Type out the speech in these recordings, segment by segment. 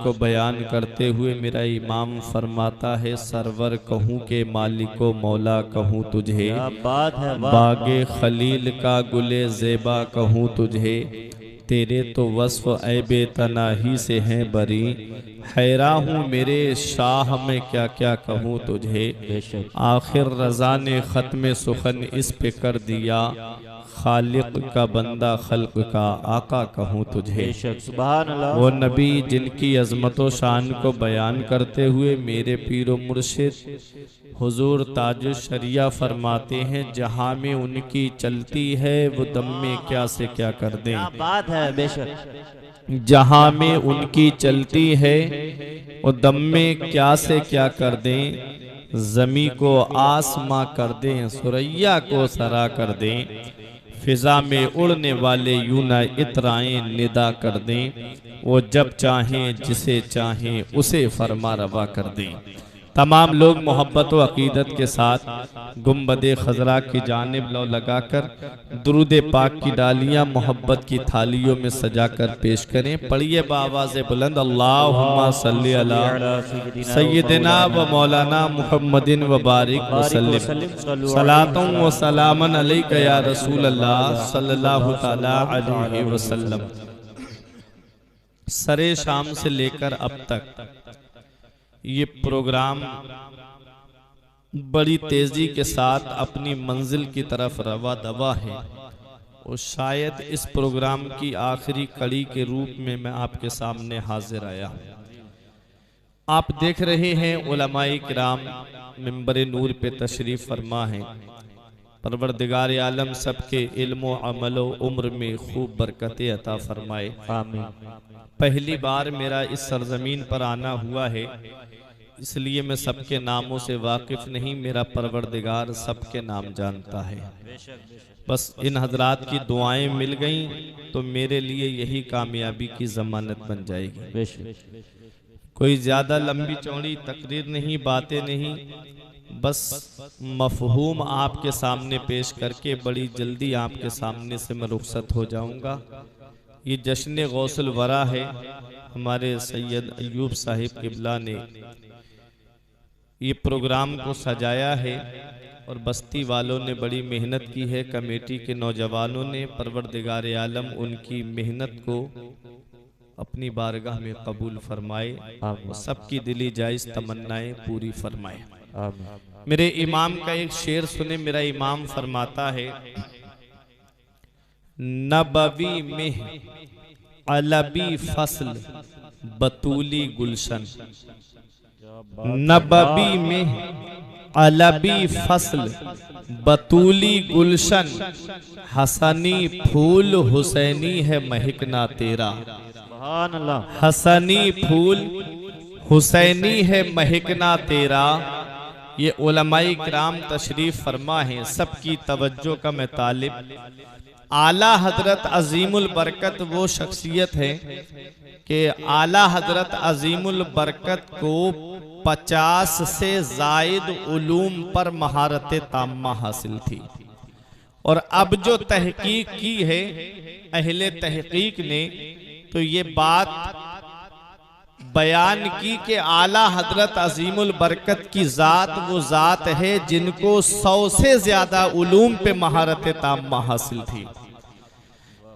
को बयान करते हुए मेरा इमाम फरमाता है, सरवर कहूँ के मालिको मौला कहूँ तुझे, बात है बागे खलील का गुले ज़ेबा कहूँ तुझे, तेरे तो वस्फ ऐबे तनाही से हैं बरी, हैरा हूँ मेरे शाह में क्या क्या कहूँ तुझे। आखिर रज़ा ने ख़त्म सुखन इस पे कर दिया, खालिक का बंदा खल्क का आका कहूँ तुझे। सुभान अल्लाह। वो नबी जिनकी अज़मत शान को बयान करते हुए मेरे पीरो मुर्शिद हुजूर ताज शरिया फरमाते हैं, जहाँ में उनकी चलती है वो दम में क्या से क्या कर दें। क्या बात है, बेशक। जहाँ में उनकी चलती है वो दम में क्या से क्या कर दें, जमी को आसमां कर दें, सुरैया को सरा कर दें, फिजा में उड़ने वाले यूं ना इतराएं निदा कर दें, वो जब चाहें जिसे चाहें उसे फरमा रवा कर दें। तमाम लोग मोहब्बत व अकीदत के साथ गुम्बद खजरा की जानिब लो लगाकर दुरूद पाक की डालियां मोहब्बत की थालियों में सजाकर पेश करें। पढ़िए बाआवाज़ बुलंद, अल्लाहुम्मा सल्ली अला सय्यिदिना व मौलाना मुहम्मदिन व बारिक वसल्लिम, सलातुं व सलामन अलैका या रसूल अल्लाह सल्लल्लाहु तआला अलैहि वसल्लम। सरे शाम से लेकर अब तक ये प्रोग्राम बड़ी तेजी के साथ अपनी मंजिल की तरफ रवा दवा है और शायद इस प्रोग्राम की आखिरी कड़ी के रूप में मैं आपके सामने हाजिर आया हूँ। आप देख रहे हैं उलमाए किराम मिंबर नूर पे तशरीफ फरमा है। परवरदिगार आलम सबके इल्म अमल उम्र में खूब बरकतें अता फरमाए, आमीन। पहली बार मेरा इस सरजमीन पर आना हुआ है, इसलिए मैं सबके नामों से वाकिफ नहीं, मेरा परवरदिगार सबके नाम जानता है। बस इन हजरात की दुआएं मिल गईं तो मेरे लिए यही कामयाबी की जमानत बन जाएगी। कोई ज्यादा लंबी चौड़ी तकरीर नहीं, बातें नहीं, बस मफहूम आपके सामने पेश करके बड़ी जल्दी आपके सामने से मैं रुखसत हो जाऊंगा। ये जश्न गौसल वरा है, हमारे सैयद अयूब साहिब किबला ने ये प्रोग्राम को सजाया है और बस्ती वालों ने बड़ी मेहनत की है, कमेटी के नौजवानों ने। परवरदिगार आलम उनकी मेहनत को अपनी बारगाह में कबूल फरमाए, सबकी दिली जायज तमन्नाएं पूरी फरमाए। मेरे इमाम का एक शेर सुने। मेरा इमाम फरमाता है, नबवी में अलबी फसल बतूली गुलशन, नबवी में अलबी फसल बतूली गुलशन, हसनी फूल हुसैनी है महकना तेरा, हसनी फूल हुसैनी है महकना तेरा। ये उलमाए किराम तशरीफ फरमा है, सबकी तवज्जो का मैं तालिब। आला हजरत अजीमुल बरकत वो शख्सियत है कि आला हजरत अजीमुल बरकत को 50 से जायद उलूम पर महारत ताम्मा हासिल थी। और अब जो तहकीक की है अहले तहकीक ने, तो ये बात बयान की कि आला हजरत अजीमुल बरकत की जात वो जात है जिनको 100 से ज्यादा उलूम पे महारत ताम्मा हासिल थी।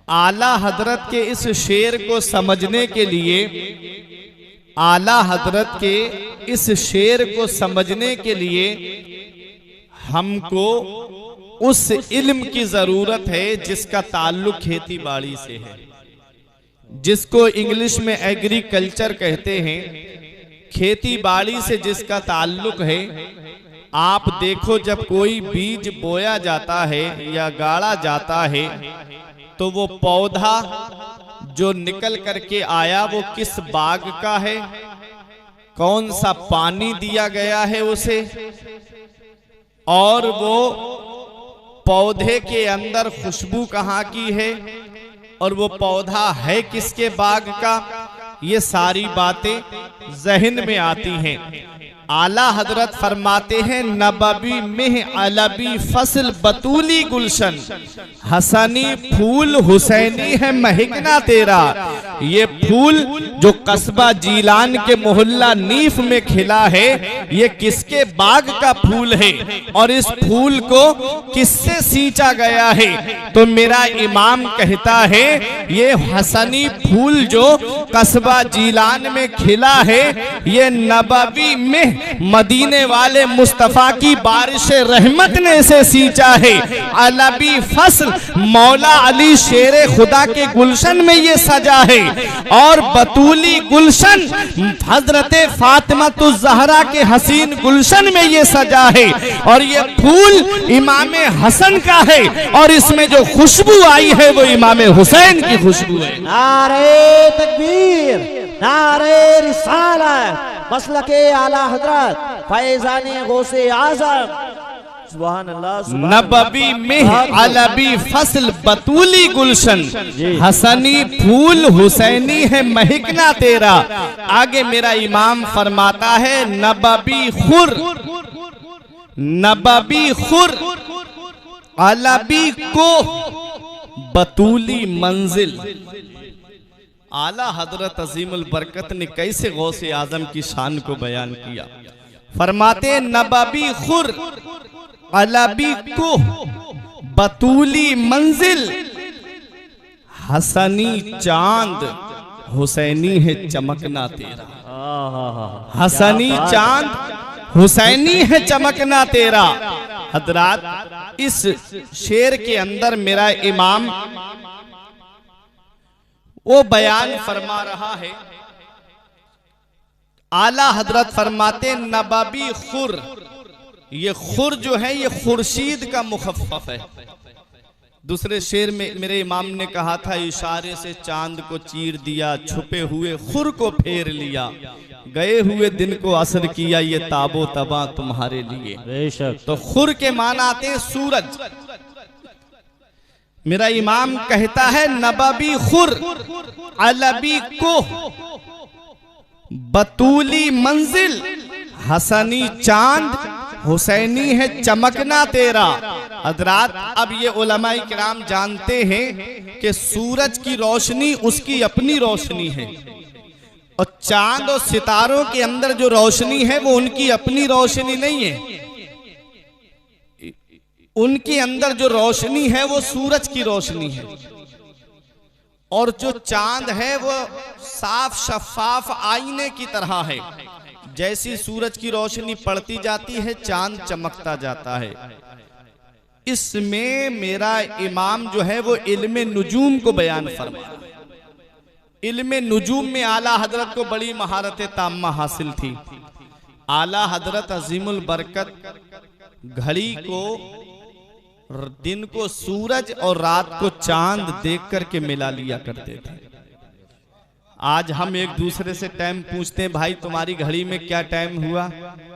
आला हजरत के इस शेर को समझने के लिए, आला हजरत के इस शेर को समझने के लिए हमको उस इल्म की जरूरत है जिसका ताल्लुक खेती बाड़ी से है, जिसको इंग्लिश में एग्रीकल्चर कहते हैं। खेती बाड़ी से जिसका ताल्लुक है। आप देखो, जब कोई बीज बोया जाता है या गाड़ा जाता है तो वो पौधा जो निकल करके आया वो किस बाग का है, कौन सा पानी दिया गया है उसे, और वो पौधे के अंदर खुशबू कहाँ की है, और वो पौधा है किसके बाग का, ये सारी बातें जहन में आती हैं। आला हजरत फरमाते हैं, नबवी में अलबी फसल बतूली गुलशन, हसनी फूल हुसैनी है महकना तेरा। ये फूल जो कस्बा जीलान के मोहल्ला नीफ में खिला है, ये किसके बाग का फूल है और इस फूल को किससे सींचा गया है? तो मेरा इमाम कहता है ये हसनी फूल जो कस्बा जीलान में खिला है, ये नबवी में मदीने वाले मुस्तफा की बारिश रहमत ने से सींचा है। अलबी फसल मौला अली शेरे खुदा के गुलशन में ये सजा है और बतूली गुलशन हजरते फातिमा तो जहरा के हसीन गुलशन में ये सजा है और ये फूल इमामे हसन का है और इसमें जो खुशबू आई है वो इमामे हुसैन की खुशबू है। नारे तकबीर, नारे रिसालत, मसलके आला हजरत फैजाने गौसे आजम। सुभान अल्लाह। नबवी में अलबी फसल बतूली गुलशन, हसनी फूल हुसैनी है महकना तेरा। आगे मेरा इमाम फरमाता है नबवी खुर, नबवी खुर अलबी को बतूली मंजिल। आला हजरत अजीमुल बरकत ने कैसे गौसे आजम की शान को बयान किया। फरमाते नबवी खुर अलबी को बतूली मंजिल, हसनी चांद हुसैनी है चमकना तेरा। हसनी चांद हुसैनी है चमकना तेरा। हजरात, इस शेर के अंदर मेरा इमाम वो बयान फरमा रहा है। आला हजरत फरमाते नबवी खुर, ये खुर जो है ये खुर्शीद का मुखफ़्फ़फ़ है। दूसरे शेर में मेरे इमाम ने कहा था इशारे से चांद को चीर दिया, छुपे हुए खुर को फेर लिया, गए हुए दिन को असर किया, ये ताबो तबा तुम्हारे लिए। बेशक। तो खुर के माना आते सूरज। मेरा इमाम कहता है नबवी खुर अलबी को बतूली मंजिल, हसनी चांद हुसैनी है चमकना तेरा। हजरात, अब ये उलमाए किराम जानते हैं कि सूरज की रोशनी उसकी अपनी रोशनी है और चांद और सितारों के अंदर जो रोशनी है वो उनकी अपनी रोशनी नहीं है। उनके अंदर जो रोशनी है वो सूरज की रोशनी है और जो चांद है वो साफ शफाफ आईने की तरह है। जैसी सूरज की रोशनी पड़ती जाती है चांद चमकता जाता है। इसमें मेरा इमाम जो है वो इल्मे नुजूम को बयान फरमा। इल्मे नुजूम में आला हजरत को बड़ी महारत ताम्मा हासिल थी। आला हजरत अजीमुल बरकत घड़ी को, दिन को सूरज और रात को चांद देख करके मिला लिया करते थे। आज हम एक दूसरे से टाइम पूछते हैं, भाई तुम्हारी घड़ी में क्या टाइम हुआ,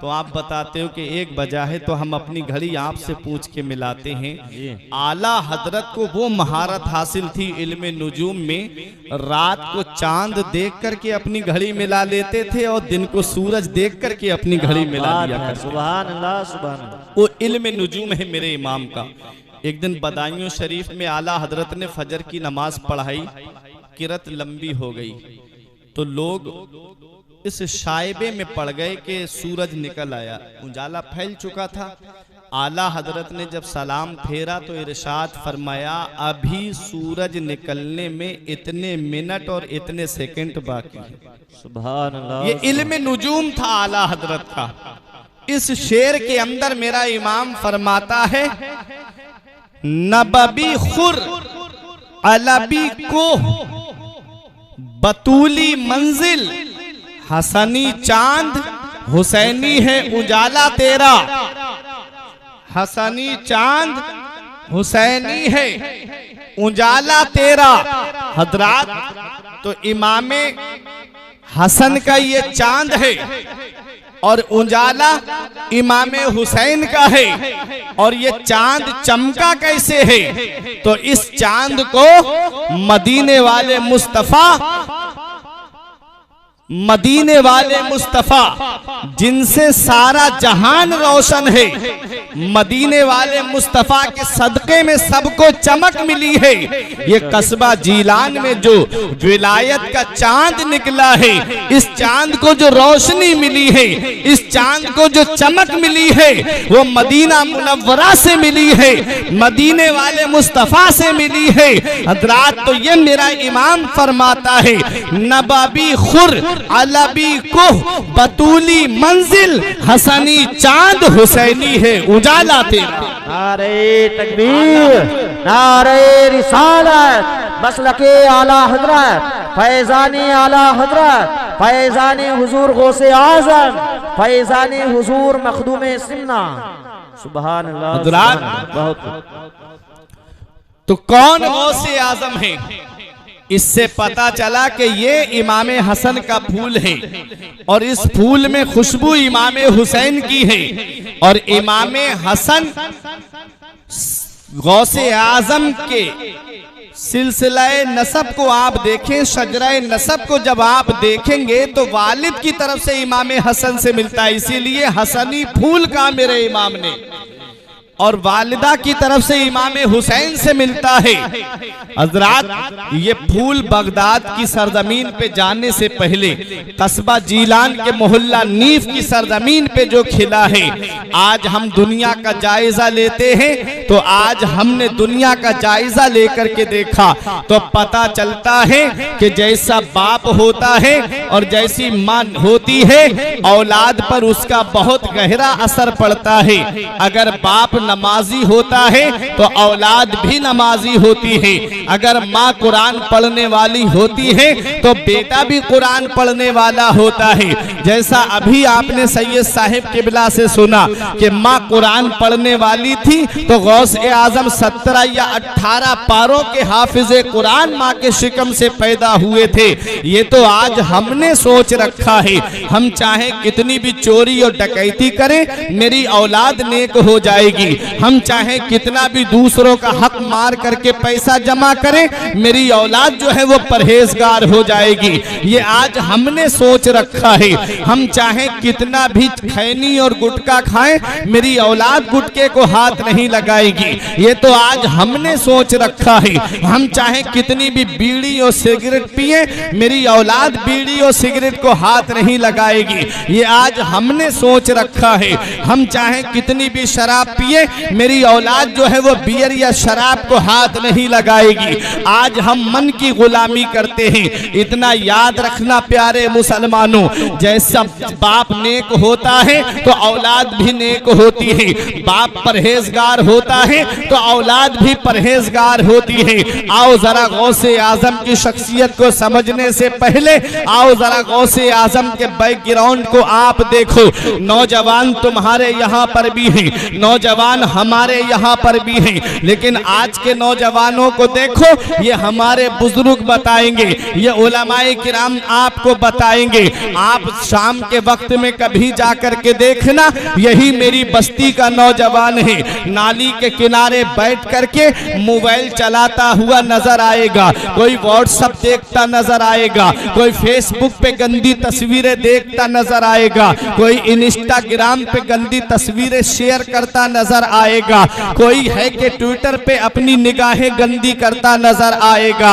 तो आप बताते हो कि 1 बजा है, तो हम अपनी घड़ी आपसे पूछ के मिलाते हैं। आला हजरत को वो महारत हासिल थी इल्मे नुजूम में, रात को चांद देख करके अपनी घड़ी मिला लेते थे और दिन को सूरज देख करके अपनी घड़ी मिला लिया करते थे। सुभान अल्लाह, सुभान अल्लाह। वो इल्मे नुजूम है मेरे इमाम का। एक दिन बदायूं शरीफ में आला हजरत ने फजर की नमाज पढ़ाई, किरत लंबी हो गई तो लोग इस शायबे में पड़ गए कि सूरज निकल आया, उजाला फैल चुका था। आला हजरत ने जब सलाम फेरा तो इरशाद फरमाया अभी सूरज निकलने में इतने मिनट और इतने सेकंड बाकी है। सुभान अल्लाह। ये इल्मे नुजूम था आला हजरत का। इस शेर के अंदर मेरा इमाम फरमाता है नबवी खुर अलबी को बतूली मंजिल, हसनी चांद हुसैनी है उजाला तेरा। हसनी चांद हुसैनी है उजाला तेरा। हजरात, तो इमामे हसन का ये चांद है और उजाला इमामे हुसैन का है और ये चांद चमका कैसे है? तो इस चांद को मदीने वाले मुस्तफा मदीने वाले मुस्तफा जिनसे सारा जहान रोशन है, मदीने वाले मुस्तफा के सदके में सबको चमक मिली है। ये कस्बा जीलान में जो विलायत का चांद निकला है, इस चांद को जो रोशनी मिली है, इस चांद को जो चमक मिली है, वो मदीना मुनव्वरा से मिली है, मदीने वाले मुस्तफा से मिली है। हजरात, तो ये मेरा इमाम फरमाता है, नबाबी खुर अलबी कुह बतूली मंजिल हसनी चांद हुसैनी है उजाला तेरा। नारे तकबीर, नारे रिसालत, मसलके आला हजरत, फैजानी आला हजरत, फैजानी हुजूर गौसे आजम, फैजानी हुजूर मखदूम सिमना। सुभान अल्लाह। हजरात, तो कौन गौसे आजम है? इससे पता चला कि ये इमाम हसन का फूल है और इस फूल में खुशबू इमाम हुसैन की है। और इमाम हसन गौसे आजम के सिलसिलाए नसब को आप देखें, शजराए नसब को जब आप देखेंगे तो वालिद की तरफ से इमाम हसन से मिलता है, इसीलिए हसनी फूल का मेरे इमाम ने, और वालिदा की तरफ से इमाम हुसैन से मिलता है। हजरात, ये फूल बगदाद की सरजमीन पे जाने से पहले कस्बा जीलान के मोहल्ला नीफ की सरजमीन पे जो खिला है, आज हम दुनिया का जायजा लेते हैं तो आज हमने दुनिया का जायजा लेकर के देखा तो पता चलता है कि जैसा बाप होता है और जैसी मां होती है, औलाद पर उसका बहुत गहरा असर पड़ता है। अगर बाप नमाजी होता है तो औलाद भी नमाजी होती है। अगर माँ कुरान पढ़ने वाली होती है तो बेटा भी कुरान पढ़ने वाला होता है। जैसा अभी आपने सैयद साहिब किबला से सुना कि माँ कुरान पढ़ने वाली थी तो गौस ए आजम 17 या 18 पारों के हाफिजे कुरान माँ के शिकम से पैदा हुए थे। ये तो आज हमने सोच रखा है, हम चाहे कितनी भी चोरी और डकैती करें मेरी औलाद नेक हो जाएगी, हम चाहे कितना भी दूसरों का हक मार करके पैसा जमा करें मेरी औलाद जो है वो परहेजगार हो जाएगी। ये आज हमने सोच रखा है, हम चाहे कितना भी खैनी और गुटखा खाएं मेरी औलाद गुटके को हाथ नहीं लगाएगी। ये तो आज हमने सोच रखा है, हम चाहे कितनी भी बीड़ी और सिगरेट पिए मेरी औलाद बीड़ी और सिगरेट को हाथ नहीं लगाएगी। ये आज हमने सोच रखा है, हम चाहे कितनी भी शराब पिए मेरी औलाद जो है वो बियर या शराब को हाथ नहीं लगाएगी। आज हम मन की गुलामी करते हैं। इतना याद रखना प्यारे मुसलमानों, जैसा बाप नेक होता है तो औलाद भी नेक होती है, बाप परहेजगार होता है तो औलाद भी परहेजगार होती है। आओ जरा गौसे आजम की शख्सियत को समझने से पहले आओ जरा गौसे आजम के बैकग्राउंड को आप देखो। नौजवान तुम्हारे यहाँ पर भी हैं, नौजवान हमारे यहाँ पर भी हैं, लेकिन आज के नौजवानों को देखो, ये हमारे बुजुर्ग बताएंगे, ये उलमाए किराम आपको बताएंगे। आप शाम के वक्त में कभी जाकर के देखना, यही मेरी बस्ती का नौजवान है, नाली के किनारे बैठ करके मोबाइल चलाता हुआ नजर आएगा, कोई व्हाट्सएप देखता नजर आएगा, कोई फेसबुक पे गंदी तस्वीरें देखता नजर आएगा, कोई इंस्टाग्राम पे गंदी तस्वीरें शेयर करता नजर आएगा, कोई है कि ट्विटर पे अपनी निगाहें गंदी करता नजर आएगा।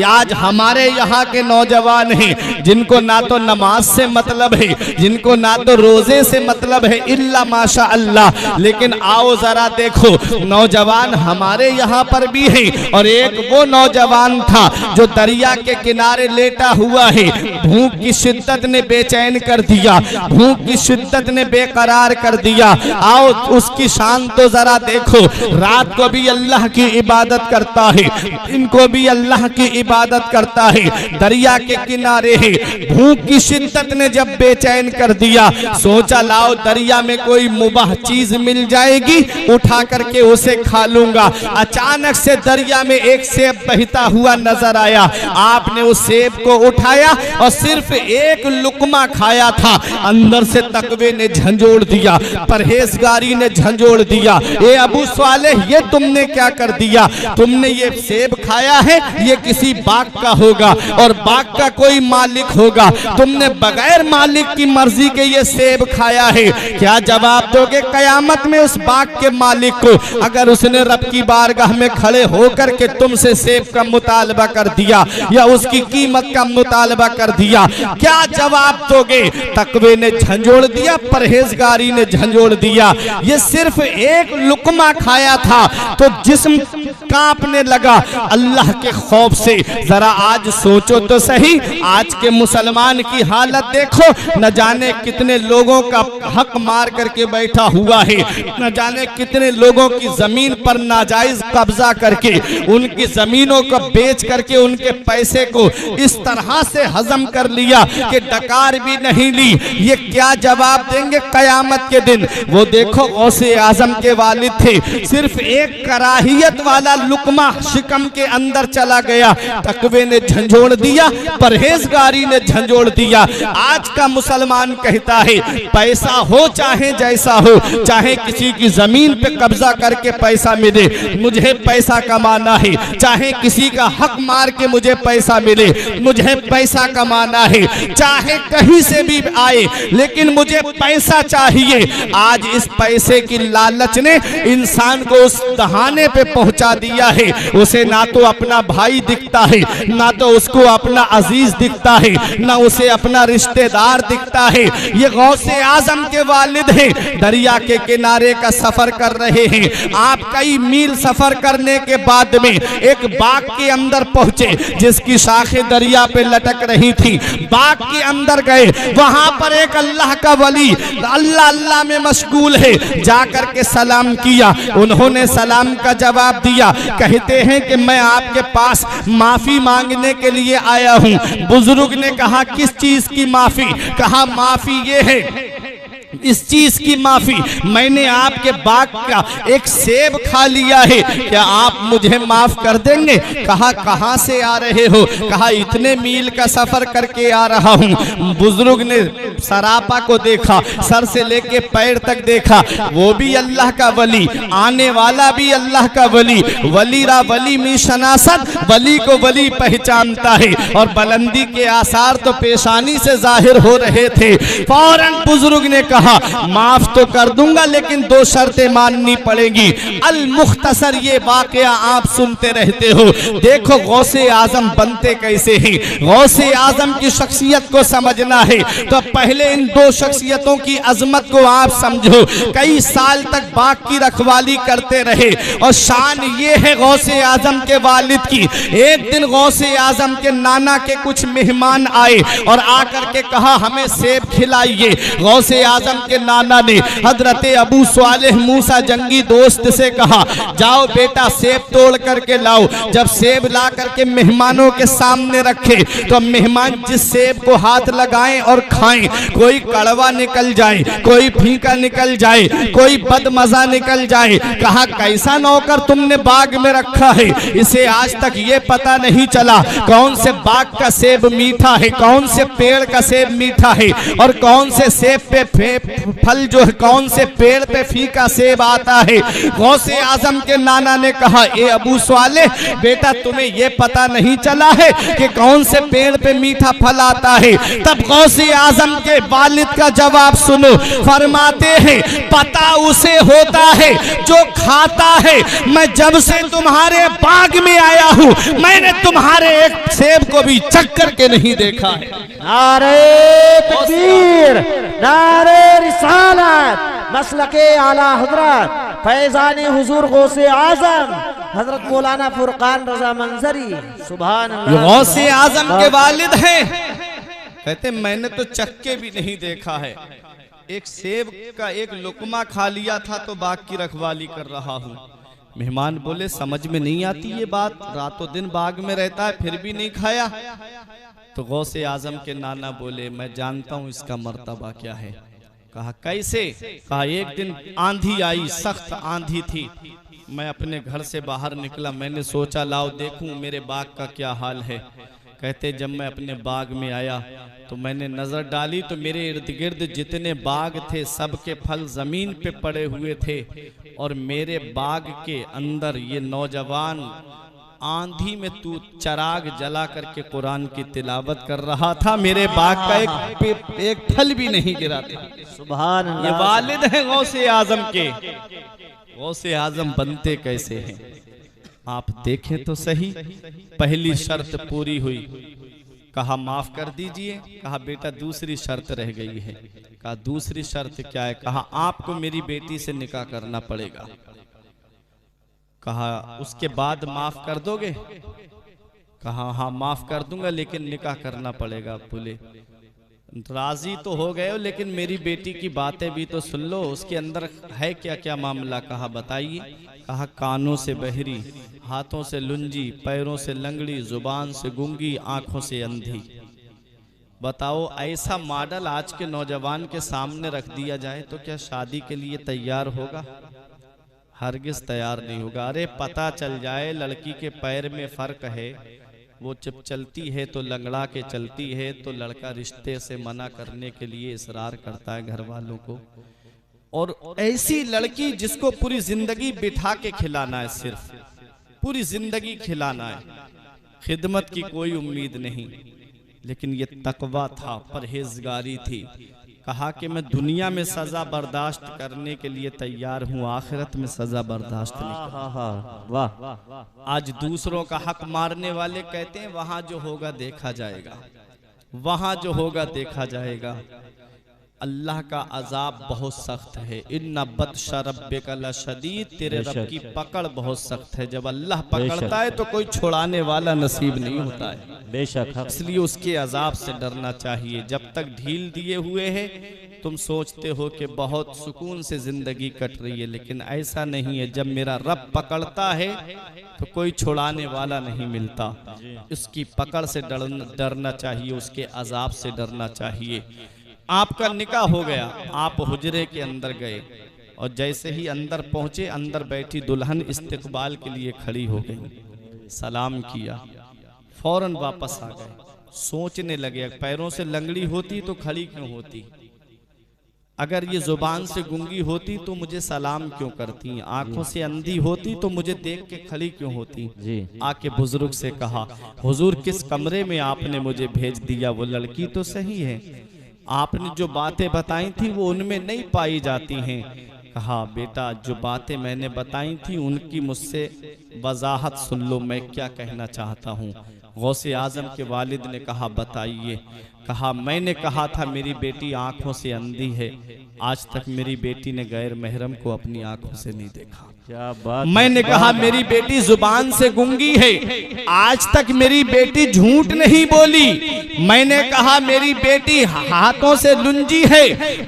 आज हमारे यहाँ के नौजवान हैं जिनको ना तो नमाज से मतलब है, जिनको ना तो रोजे से मतलब है, इल्ला माशा अल्लाह। लेकिन आओ जरा देखो, नौजवान हमारे यहाँ पर भी है और एक वो नौजवान था जो दरिया के किनारे लेटा हुआ है, भूख की शिद्दत ने बेचैन कर दिया, भूख की शिद्दत ने बेकरार कर दिया। आओ उसकी शान तो जरा देखो, रात को भी अल्लाह की इबादत करता है, इनको भी अल्लाह की इबादत करता है, दरिया के किनारे है, भूख की शिद्दत ने जब बेचैन कर दिया, सोचा लाओ दरिया में कोई मुबाह चीज मिल जाएगी, उठा करके उसे खा लूंगा। अचानक से दरिया में एक सेब बहता हुआ नजर आया, आपने उस सेब को उठाया और सिर्फ एक लुकमा खाया था, अंदर से तकवे ने झंझोड़ दिया, परहेजगारी ने झंझोड़ दिया। दिया, ए अबू सालेह ये तुमने क्या कर दिया, तुमने ये सेब खाया है, ये किसी बाग का होगा और बाग का कोई मालिक होगा, तुमने बगैर मालिक की मर्जी के ये सेब खाया है। क्या जवाब दोगे कयामत में उस बाग के मालिक को, अगर उसने रब की बारगाह में खड़े होकर के तुमसे सेब का मुतालबा कर दिया या उसकी कीमत का मुतालबा कर दिया, क्या जवाब दोगे? तकवे ने झंझोड़ दिया, परहेजगारी ने झंझोड़ दिया। ये सिर्फ एक लुकमा खाया था तो जिस्म कांपने लगा अल्लाह के खौफ से। जरा आज सोचो तो सही, आज के मुसलमान की हालत देखो, न जाने कितने लोगों का हक मार करके बैठा हुआ है, न जाने कितने लोगों की जमीन पर नाजायज कब्जा करके उनकी जमीनों को बेच करके उनके पैसे को इस तरह से हजम कर लिया कि डकार भी नहीं ली। ये क्या जवाब देंगे कयामत के दिन? वो देखो गौसे आजम के वालिद थे, सिर्फ एक कराहियत वाला लुकमा शिकम के अंदर चला गया, तकवे ने झंझोड़ दिया, परहेजगारी ने झंझोड़ दिया। आज का मुसलमान कहता है पैसा हो चाहे जैसा हो, चाहे किसी की जमीन पे कब्जा करके पैसा मिले, मुझे पैसा कमाना है, चाहे किसी का हक मार के मुझे पैसा मिले, मुझे पैसा कमाना है, चाहे कहीं से भी आए लेकिन मुझे पैसा चाहिए। आज इस पैसे की लालच ने इंसान को उस दहाने पे पहुंचा दिया है, उसे ना तो अपना भाई दिखता है, ना तो उसको अपना अजीज दिखता है, ना उसे अपना रिश्तेदार दिखता है। ये गौसे आजम के वालिद हैं, दरिया के किनारे का सफर कर रहे हैं। आप कई मील सफर करने के बाद में एक बाग के अंदर पहुंचे जिसकी शाखें दरिया पे लटक रही थी। बाग के अंदर गए, वहां पर एक अल्लाह का वली अल्लाह अल्लाह में मशगूल है, जाकर के सलाम किया। उन्होंने सलाम का जवाब दिया, कहते हैं कि मैं आपके पास माफी मांगने के लिए आया हूं। बुजुर्ग ने कहा किस चीज की माफी? कहा माफी ये है, इस चीज की माफी, मैंने आपके बाग का एक सेब खा लिया है, क्या आप मुझे माफ कर देंगे? कहा कहां से आ रहे हो? कहा इतने मील का सफर करके आ रहा हूं। बुजुर्ग ने सरापा को देखा, सर से लेके पैर तक देखा, वो भी अल्लाह का वली, आने वाला भी अल्लाह का वली, वलीरा वली में शनासत, वली को वली पहचानता है और बुलंदी के आसार तो पेशानी से जाहिर हो रहे थे। फौरन बुजुर्ग ने कहा माफ तो कर दूंगा लेकिन दो शर्तें माननी पड़ेगी। अल मुख्तसर ये वाकया आप सुनते रहते हो, देखो गौसे आजम बनते कैसे हैं। गौसे आजम की शख्सियत को समझना है तो पहले इन दो शख्सियतों की अजमत को आप समझो। कई साल तक बाग की रखवाली करते रहे और शान ये है गौसे आजम के वालिद की। एक दिन गौसे आजम के नाना के कुछ मेहमान आए और आकर के कहा हमें सेब खिलाइए। गौसे आजम के नाना ने हजरत अबू सालेह मूसा जंगी दोस्त से कहा जाओ बेटा सेब तोड़ करके लाओ। जब सेब ला करके मेहमानों के सामने रखे तो मेहमान जिस सेब को हाथ लगाएं और खाएं, कोई कड़वा निकल जाए, कोई फीका निकल जाए, कोई बदमजा निकल जाए। कहा कैसा नौकर तुमने बाग में रखा है, इसे आज तक ये पता नहीं चला कौन से बाग का सेब मीठा है, कौन से पेड़ का सेब मीठा है और कौन से सेब पे फल जो है, कौन से पेड़ पे फीका सेब आता है। गौसे आजम के नाना ने कहा ए अबू सालेह बेटा तुम्हें ये पता नहीं चला है कि कौन से पेड़ पे मीठा फल आता है। तब गौसे आजम के वालिद का जवाब सुनो, फरमाते हैं पता उसे होता है जो खाता है। मैं जब से तुम्हारे बाग में आया हूँ मैंने तुम्हारे एक सेब को भी चख करके नहीं देखा है। नारे तकबीर, नारे रिसालत, मसलके आला हजरत फैजान हुजूर गौसे आजम हजरत मौलाना फुरकान रजा मंजरी सुभान अल्लाह। गौसे आजम के वालिद हैं, कहते मैंने तो चक्के भी नहीं देखा है, एक सेब का एक लुकमा खा लिया था तो बाग की रखवाली कर रहा हूँ। मेहमान बोले समझ में नहीं आती ये बात, रातों दिन बाग में रहता है फिर भी नहीं खाया। तो गौसे आजम के नाना बोले मैं जानता हूँ इसका मर्तबा क्या है। कहा कैसे? कहा एक दिन आंधी आई, सख्त आंधी थी, मैं अपने घर से बाहर निकला, मैंने सोचा लाओ देखूं मेरे बाग का क्या हाल है। कहते जब मैं अपने बाग में आया तो मैंने नजर डाली तो मेरे इर्द गिर्द जितने बाग थे सबके फल जमीन पे पड़े हुए थे, और मेरे बाग के अंदर ये नौजवान आंधी में तू चराग जला करके कुरान की तिलावत कर रहा था। मेरे बाग का एक फल भी नहीं गिरा था। सुभान अल्लाह। ये वालिद हैं गौसे आजम के। गौसे आजम बनते कैसे हैं आप देखें तो सही। पहली शर्त पूरी हुई, कहा माफ कर दीजिए। कहा बेटा दूसरी शर्त रह गई है। कहा दूसरी शर्त क्या है? कहा आपको मेरी बेटी से निकाह करना पड़ेगा। कहा उसके बाद माफ कर दोगे? कहा हाँ माफ कर दूंगा, लेकिन निकाह करना पड़ेगा। बोले राजी तो हो गए हो, लेकिन मेरी बेटी की बातें भी तो सुन लो, उसके अंदर है क्या क्या मामला? कहा बताइए। कहा कानों से बहरी, हाथों से लुंजी, पैरों से लंगड़ी, जुबान से गूंगी, आंखों से अंधी। बताओ ऐसा मॉडल आज के नौजवान के सामने रख दिया जाए तो क्या शादी के लिए तैयार होगा? हरगिज तैयार नहीं होगा। अरे पता चल जाए लड़की के पैर में फर्क है, वो जब चलती है तो लंगड़ा के चलती है, तो लड़का रिश्ते से मना करने के लिए इसरार करता है घर वालों को। और ऐसी लड़की जिसको पूरी जिंदगी बिठा के खिलाना है, सिर्फ पूरी जिंदगी खिलाना है, खिदमत की कोई उम्मीद नहीं। लेकिन ये तकवा था, परहेजगारी थी। कहा कि मैं दुनिया में सजा बर्दाश्त करने के लिए तैयार हूँ, आखिरत में सजा बर्दाश्त नहीं करूंगा। वाह। आज दूसरों का हक मारने वाले कहते हैं वहां जो होगा देखा जाएगा, वहां जो होगा देखा जाएगा। अल्लाह का अजाब बहुत सख्त है। इन्ना बत्शा रब्बिका लशदीद, तेरे रब की पकड़ बहुत सख्त है। जब अल्लाह पकड़ता है तो कोई छुड़ाने वाला नसीब नहीं होता है। बेशक। इसलिए उसके अजाब से डरना चाहिए। जब तक ढील दिए हुए हैं तुम सोचते हो कि बहुत सुकून से जिंदगी कट रही है, लेकिन ऐसा नहीं है। जब मेरा रब पकड़ता है तो कोई छुड़ाने वाला नहीं मिलता। उसकी पकड़ से डरना चाहिए, उसके अजाब से डरना चाहिए। आपका निकाह हो गया, आप हुजरे के अंदर गए, और जैसे ही अंदर पहुंचे, अंदर बैठी दुल्हन इस्तकबाल के लिए खड़ी हो गई, सलाम किया, फौरन वापस आ गए। सोचने लगे पैरों से लंगड़ी होती तो खड़ी क्यों होती? अगर ये जुबान से गूंगी होती तो मुझे सलाम क्यों करती? आंखों से अंधी होती तो मुझे देख के खड़ी क्यों होती? जी। आके बुजुर्ग से कहा, हुजूर किस कमरे में आपने मुझे भेज दिया? वो लड़की तो सही है, आपने जो बातें बताई थी वो उनमें नहीं पाई जाती हैं। कहा बेटा जो बातें मैंने बताई थी उनकी मुझसे वजाहत सुन लो, मैं क्या कहना चाहता हूँ। गौसे आजम के वालिद ने कहा बताइए। कहा मैंने कहा था मेरी बेटी आंखों से अंधी है, आज तक मेरी बेटी ने गैर महरम को अपनी आंखों से नहीं देखा। क्या बात। मैंने कहा मेरी बेटी जुबान से गूंगी है, आज तक मेरी बेटी झूठ नहीं बोली। मैंने कहा मेरी बेटी हाथों से लुंजी है,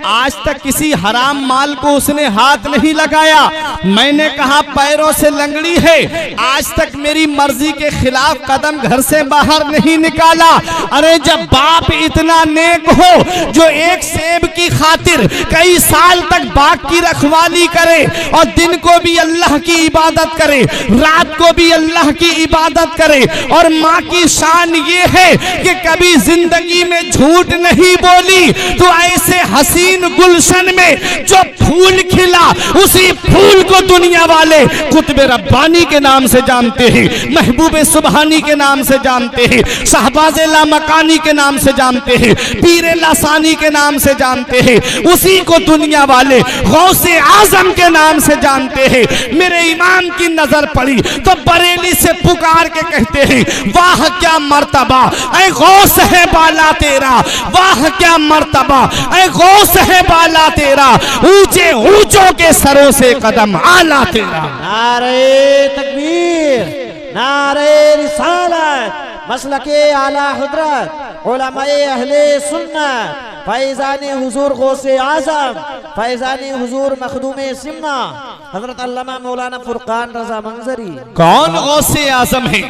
आज तक किसी हराम माल को उसने हाथ नहीं लगाया। मैंने कहा पैरों से लंगड़ी है, आज तक मेरी मर्जी के खिलाफ कदम घर से बाहर नहीं निकाला। अरे जब बाप इतना नेक हो जो एक सेब की खातिर कई साल तक बाग की रखवाली करे और दिन को भी अल्लाह की इबादत करे, रात को भी अल्लाह की इबादत करे, और माँ की शान ये है कि कभी जिंदगी में झूठ नहीं बोली, तो ऐसे हसीन गुलशन में जो फूल खिला उसी फूल को दुनिया वाले कुतुब रब्बानी के नाम से जानते हैं, महबूब सुबहानी के नाम से जानते हैं, शहबाज लामकानी के नाम से जानते हैं, पीर लासानी के नाम से जानते हैं, उसी को दुनिया वाले गौसे आजम के नाम से जानते हैं। मेरे इमाम की नजर पड़ी तो बरेली से पुकार के कहते हैं वाह क्या मर्तबा ऐ गौस है बाला तेरा, वाह क्या मर्तबा ऐ गौस है बाला तेरा, ऊंचे ऊंचों के सरों से कदम आला तेरा। नारे तकबीर, नारे रिसालत, मसलके आला हजरत, उलमाए अहले सुन्नत, फैज़ान हुजूर गौसे आज़म, फैज़ान हुजूर मखदूम सिमना। हजरत अल्लामा मौलाना फुरकान रजा मंजरी। कौन गौसे आजम है?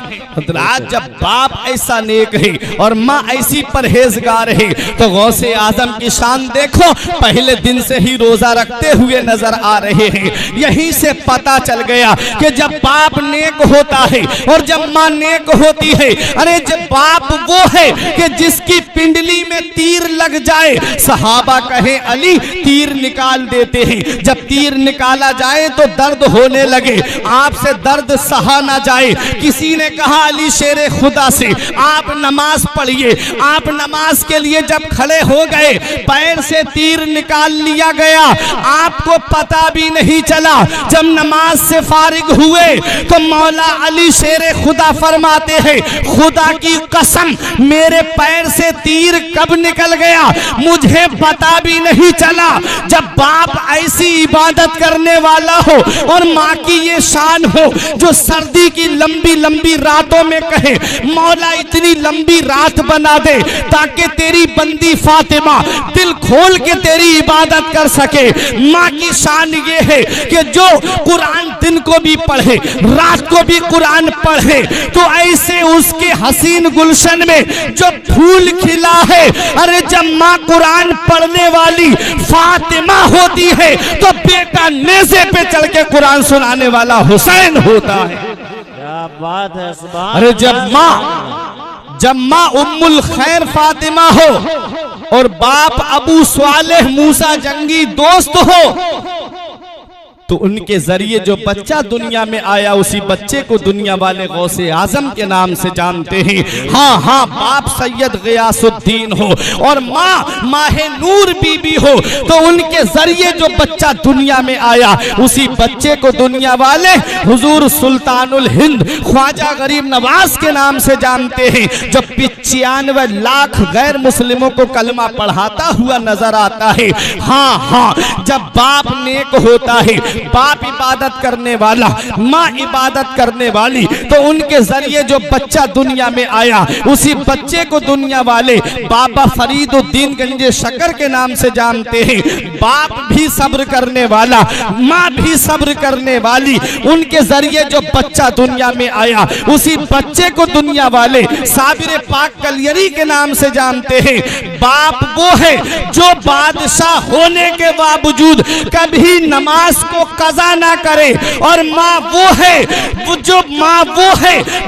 आज जब बाप ऐसा नेक है और माँ ऐसी परहेजगार है तो गौसे आजम की शान देखो, पहले दिन से ही रोजा रखते हुए नजर आ रहे हैं। यहीं से पता चल गया कि जब बाप नेक होता है और जब माँ नेक होती है, अरे जब बाप वो है कि जिसकी पिंडली में तीर लग जाए, सहाबा कहे अली तीर निकाल देते हैं, जब तीर निकाला जाए तो दर्द होने लगे, आपसे दर्द सहा ना जाए। किसी ने कहा अली शेरे खुदा से आप नमाज पढ़िए। आप नमाज के लिए जब खड़े हो गए, पैर से तीर निकाल लिया गया, आपको पता भी नहीं चला। जब नमाज से फारिग हुए तो मौला अली शेरे खुदा फरमाते हैं, खुदा की कसम मेरे पैर से तीर कब निकल गया मुझे पता भी नहीं चला। जब बाप ऐसी इबादत करने वाला हो और माँ की ये शान हो जो सर्दी की लंबी लंबी रातों में कहे मौला इतनी लंबी रात बना दे ताकि तेरी बंदी फातिमा दिल खोल के तेरी इबादत कर सके। माँ की शान ये है कि जो कुरान दिन को भी पढ़े रात को भी कुरान पढ़े तो ऐसे उसके हसीन गुलशन में जो फूल खिला है। अरे जब माँ कुरान पढ़ने वाली फातिमा होती है तो बेटा नेज़े पे चढ़ के कुरान सुनाने वाला हुसैन होता है। क्या बात है, सुभान। अरे जब माँ उम्मुल खैर फातिमा हो और बाप अबू स्वालेह मूसा जंगी दोस्त हो तो उनके जरिए जो बच्चा दुनिया में आया उसी बच्चे को दुनिया वाले गौसे आजम के नाम से जानते हैं। हाँ हाँ, बाप सैयद गियासुद्दीन हो और माँ माहे नूर बीबी हो तो उनके जरिए जो बच्चा दुनिया में आया उसी बच्चे को दुनिया वाले हुजूर सुल्तानुल हिंद ख्वाजा गरीब नवाज के नाम से जानते हैं। जब 95 लाख गैर मुस्लिमों को कलमा पढ़ाता हुआ नजर आता है। हाँ हाँ, जब बाप नेक होता है, बाप इबादत करने वाला, माँ इबादत करने वाली, तो उनके जरिए जो बच्चा दुनिया में आया उसी बच्चे को दुनिया वाले बाबा फरीदुद्दीन गंजे शकर के नाम से जानते हैं। बाप भी सब्र करने वाला, माँ भी सब्र करने वाली, उनके जरिए जो बच्चा दुनिया में आया उसी बच्चे को दुनिया वाले साबिर पाक कलियरी के नाम से जानते हैं। बाप वो है जो बादशाह होने के बावजूद कभी नमाज को कज़ा ना करे और माँ वो है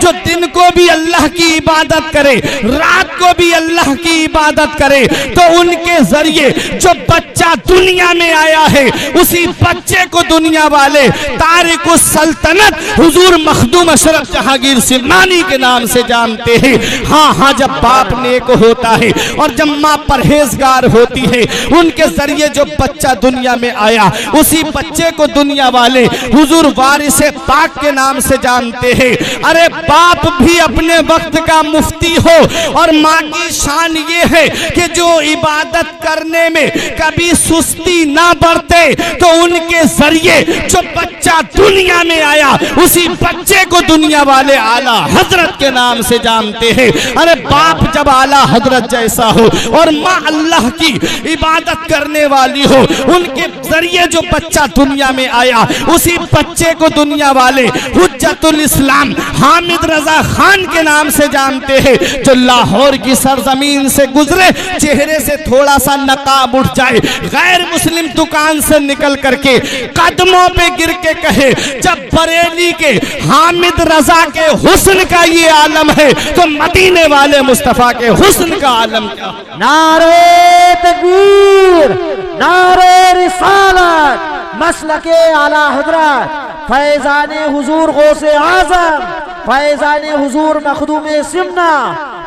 जो दिन को भी अल्लाह की इबादत करे रात को भी अल्लाह की इबादत करे। तो उनके जरिए जो बच्चा दुनिया में आया है उसी बच्चे को दुनिया वाले तारिकुस सल्तनत हुजूर मखदूम अशरफ जहांगीर सिरमानी के नाम से जानते हैं। हाँ हाँ, जब बाप नेक होता है और जब माँ परहेजगार होती है उनके जरिए जो बच्चा दुनिया में आया उसी बच्चे को दुनिया वाले हुजूर वारिसे पाक के नाम से जानते हैं। अरे बाप भी अपने वक्त का मुफ्ती हो और माँ की शान ये है कि जो इबादत करने में कभी सुस्ती ना बरते तो उनके जरिए जो बच्चा दुनिया में आया उसी बच्चे को दुनिया वाले आला हजरत के नाम से जानते हैं। अरे बाप जब आला हजरत जैसा हो और माँ अल्लाह की इबादत करने वाली हो उनके जरिए जो बच्चा दुनिया में आया उसी बच्चे को दुनिया वाले हुज्जतुल इस्लाम हामिद रजा खान के नाम से जानते हैं। जो लाहौर की सरजमीन से गुजरे चेहरे से थोड़ा सा नकाब उठ जाए, गैर मुस्लिम दुकान से निकल करके कदमों पे गिर के कहे जब बरेली के हामिद रजा के हुस्न का ये आलम है तो मदीने वाले मुस्तफा के हुस्न का आलम क्या। नारे तकबीर, नारे रिसालत, मसलके आला हजरत फैजाने हुजूर गौसे आजम, फैजाने हुजूर मखदूमे सिमना,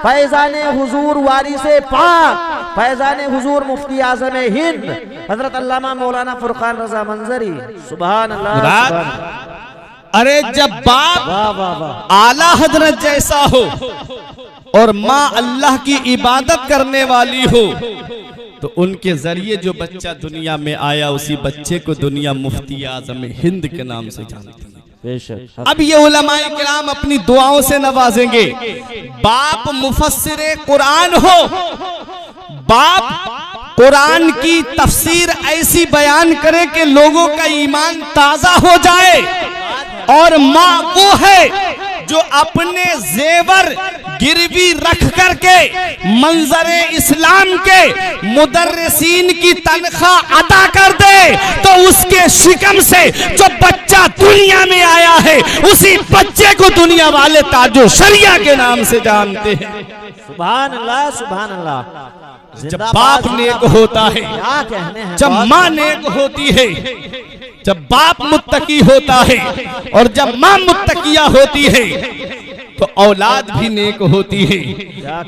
फैजाने हुजूर वारिसे पाक, फैजाने हुजूर मुफ्ती आजम हिंद हजरत अल्लामा मौलाना फुरकान रजा मंजरी। सुभान अल्लाह। अरे जब बाप आला हजरत जैसा हो और माँ अल्लाह की इबादत करने वाली हो तो उनके जरिए जो बच्चा दुनिया में आया उसी बच्चे को दुनिया मुफ्ती आजम हिंद के नाम से जानते हैं। अब ये उलमाए किराम अपनी दुआओं से नवाजेंगे। बाप मुफस्सिरे कुरान हो, बाप कुरान की तफसीर ऐसी बयान करे कि लोगों का ईमान ताजा हो जाए। और माँ वो है जो अपने जेवर गिरवी रख करके मंजरे इस्लाम के मुदर्रिसीन की तनख्वाह अदा कर दे, तो उसके शिकम से जो बच्चा दुनिया में आया है उसी बच्चे को दुनिया वाले ताजो शरिया के नाम से जानते हैं। सुभान अल्लाह, सुभान अल्लाह। जब बाप नेक होता है, क्या कहने हैं, जब माँ नेक होती है, जब बाप मुत्तकी होता है और जब माँ मुत्तकिया होती है तो औलाद भी नेक होती है,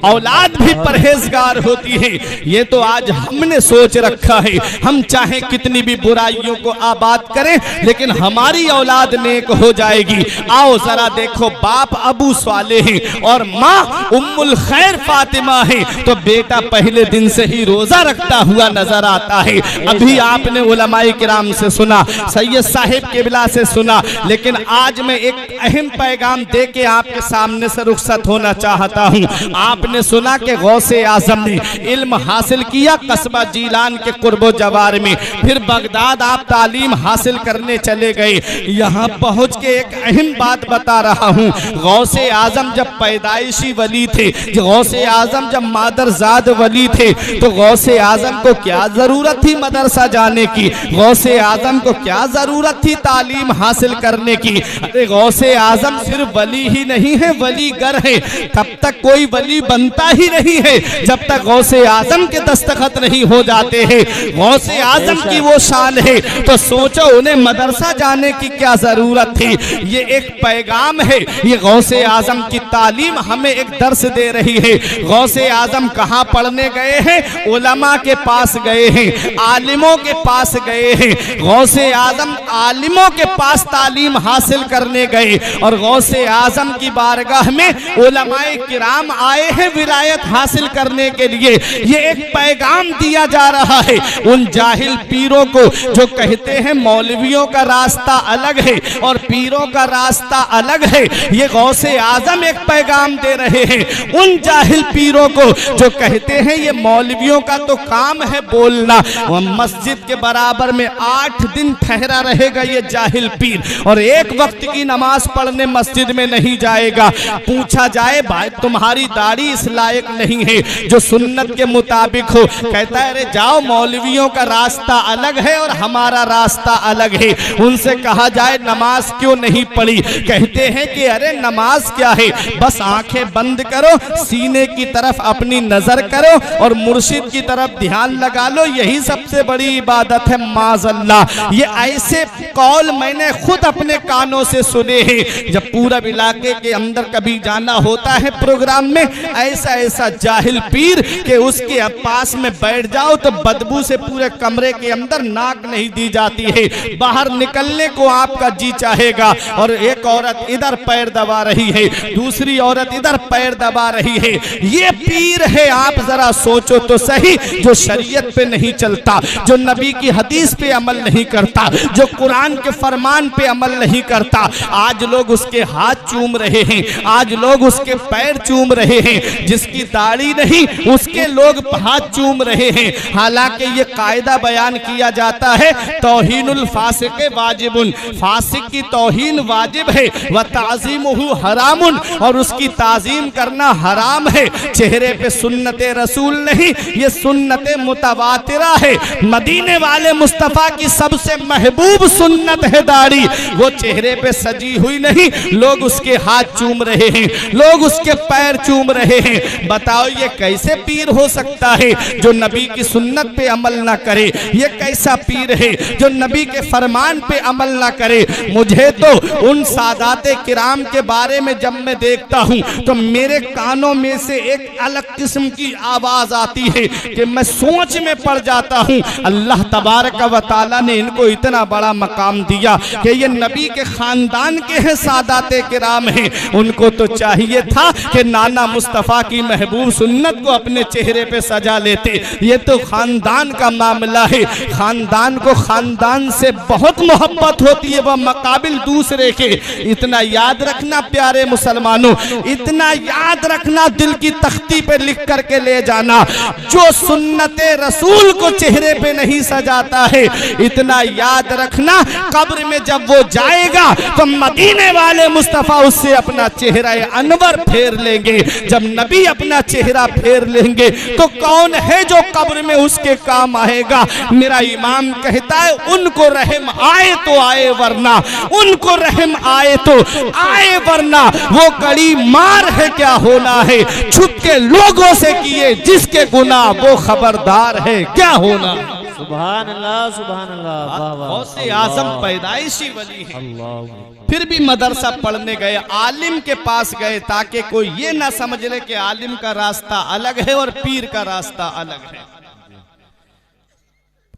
औलाद भी परहेजगार होती है। ये तो आज हमने सोच रखा है, हम चाहे कितनी भी बुराइयों को आबाद करें लेकिन हमारी औलाद नेक हो जाएगी। आओ जरा देखो, बाप अबू स्वाले हैं और माँ उम्मुल खैर फातिमा है, तो बेटा पहले दिन से ही रोजा रखता हुआ नजर आता है। अभी आपने उलमाए किराम से सुना, सैयद साहिब केबला से सुना, लेकिन आज मैं एक अहम पैगाम दे के आपके सामने से रुखसत होना चाहता हूँ। आपने सुना कि गौसे आजम ने इल्म हासिल किया कस्बा जीलान के कुर्बो जवार में, फिर बगदाद आप तालीम हासिल करने चले गए। यहाँ पहुँच के एक अहम बात बता रहा हूँ, गौसे आजम जब पैदाइशी वली थे, गौसे आजम जब मादरजाद वली थे, तो गौसे आजम को क्या जरूरत थी मदरसा जाने की, गौसे आजम को क्या जरूरत थी तालीम हासिल करने की। अरे गौसे आजम सिर्फ वली ही नहीं है, वलीगर है। तब तक कोई वली बनता ही नहीं है जब तक गौसे आजम के दस्तखत नहीं हो जाते हैं। गौसे आजम की वो शान है, तो सोचो उन्हें मदरसा जाने की क्या जरूरत थी। ये एक पैगाम है, ये गौसे आजम की तालीम हमें एक दर्स दे रही है। गौसे आजम कहाँ पढ़ने गए हैं? उलमा के पास गए हैं, आलिमों के पास गए हैं। गौसे आजम आलिमों के पास तालीम हासिल करने गए और गौसे आजम की बारगाह में उलमाए किराम आए हैं विलायत हासिल करने के लिए। ये एक पैगाम दिया जा रहा है उन जाहिल पीरों को जो कहते हैं मौलवियों का रास्ता अलग है और पीरों का रास्ता अलग है। ये गौसे आजम एक पैगाम दे रहे हैं उन जाहिल पीरों को जो कहते हैं ये मौलवियों का तो काम है बोलना। वह मस्जिद के बराबर में 8 दिन ठहरा रहेगा ये जाहिल पीर और एक वक्त की नमाज पढ़ने मस्जिद में नहीं जाएगा। पूछा जाए भाई तुम्हारी दाढ़ी इस लायक नहीं है जो सुन्नत के मुताबिक हो, कहता है अरे जाओ मौलवियों का रास्ता अलग है और हमारा रास्ता अलग है। उनसे कहा जाए नमाज क्यों नहीं पढ़ी, कहते हैं कि अरे नमाज क्या है, बस आंखें बंद करो, सीने की तरफ अपनी नजर करो और मुर्शिद की तरफ ध्यान लगा लो, यही सबसे बड़ी इबादत है। माज़अल्लाह, ये ऐसे कौल मैंने खुद अपने कानों से सुने हैं। जब पूरब इलाके के अंदर कभी जाना होता है प्रोग्राम में, ऐसा ऐसा जाहिल पीर के उसके पास में बैठ जाओ तो बदबू से पूरे कमरे के अंदर नाक नहीं दी जाती है, बाहर निकलने को आपका जी चाहेगा। और एक औरत इधर पैर दबा रही है, दूसरी औरत इधर पैर दबा रही है। ये पीर है, आप जरा सोचो तो सही, जो शरीयत पे नहीं चलता, जो नबी की हदीस पे अमल नहीं करता, जो कुरान के फरमान पे अमल नहीं करता। आज लोग उसके हाथ चूम रहे हैं, आज लोग उसके पैर चूम रहे हैं, जिसकी दाढ़ी नहीं उसके लोग हाथ चूम रहे हैं। हालांकि ये कायदा बयान किया जाता है तौहीनुल फासिक वाजिबुन, फासिक की तौहीन वाजिब है, व ताज़ीमुहु हरामुन, और उसकी ताज़ीम करना हराम है। चेहरे पे सुन्नते रसूल नहीं, ये सुन्नते मुतवातिरा है। मदीने वाले मुस्तफ़ा की सबसे महबूब सुन्नत है दाढ़ी, वो चेहरे पे सजी हुई नहीं, लोग उसके हाथ चूम रहे हैं, लोग उसके पैर चूम रहे हैं। बताओ ये कैसे पीर हो सकता है जो नबी की सुन्नत पे अमल ना करे? ये कैसा पीर है जो नबी के फरमान पे अमल ना करे? मुझे तो उन सादाते किराम के बारे में जब मैं देखता हूँ तो मेरे कानों में से एक अलग किस्म की आवाज आती है कि मैं सोच में पड़ जाता हूँ। अल्लाह तबारक व तआला ने इनको इतना बड़ा मकाम दिया कि ये नबी के खानदान के हैं, सादाते किराम हैं। उनको तो चाहिए था कि नाना मुस्तफ़ा की महबूब सुन्नत को अपने चेहरे पे सजा लेते। ये तो खानदान का मामला है, खानदान को खानदान से बहुत मोहब्बत होती है, वह मकाबिल दूसरे के। इतना याद रखना प्यारे मुसलमानों, इतना याद रखना, दिल की तख्ती पे लिख करके ले जाना, जो सुन्नते रसूल को चेहरे पे नहीं सजाता है, इतना याद रखना कब्र में जब वो जाएगा तो मदीने वाले मुस्तफा उससे अपना चेहरा अनवर फेर लेंगे। जब नबी अपना चेहरा फेर लेंगे तो कौन है जो कब्र में उसके काम आएगा। मेरा इमाम कहता है उनको रहम आए तो आए, वरना उनको रहम आए तो आए, वरना वो कड़ी मार है क्या होना है। छुप के लोगों से किए जिसके गुनाह वो खबरदार है क्या होना। सुभान अल्लाह, सुभान अल्लाह। गौसे आजम पैदाइशी वली है, अल्लाह। फिर भी मदरसा पढ़ने गए, आलिम के पास गए ताकि कोई ये ना समझ ले कि आलिम का रास्ता अलग है और पीर का रास्ता अलग है।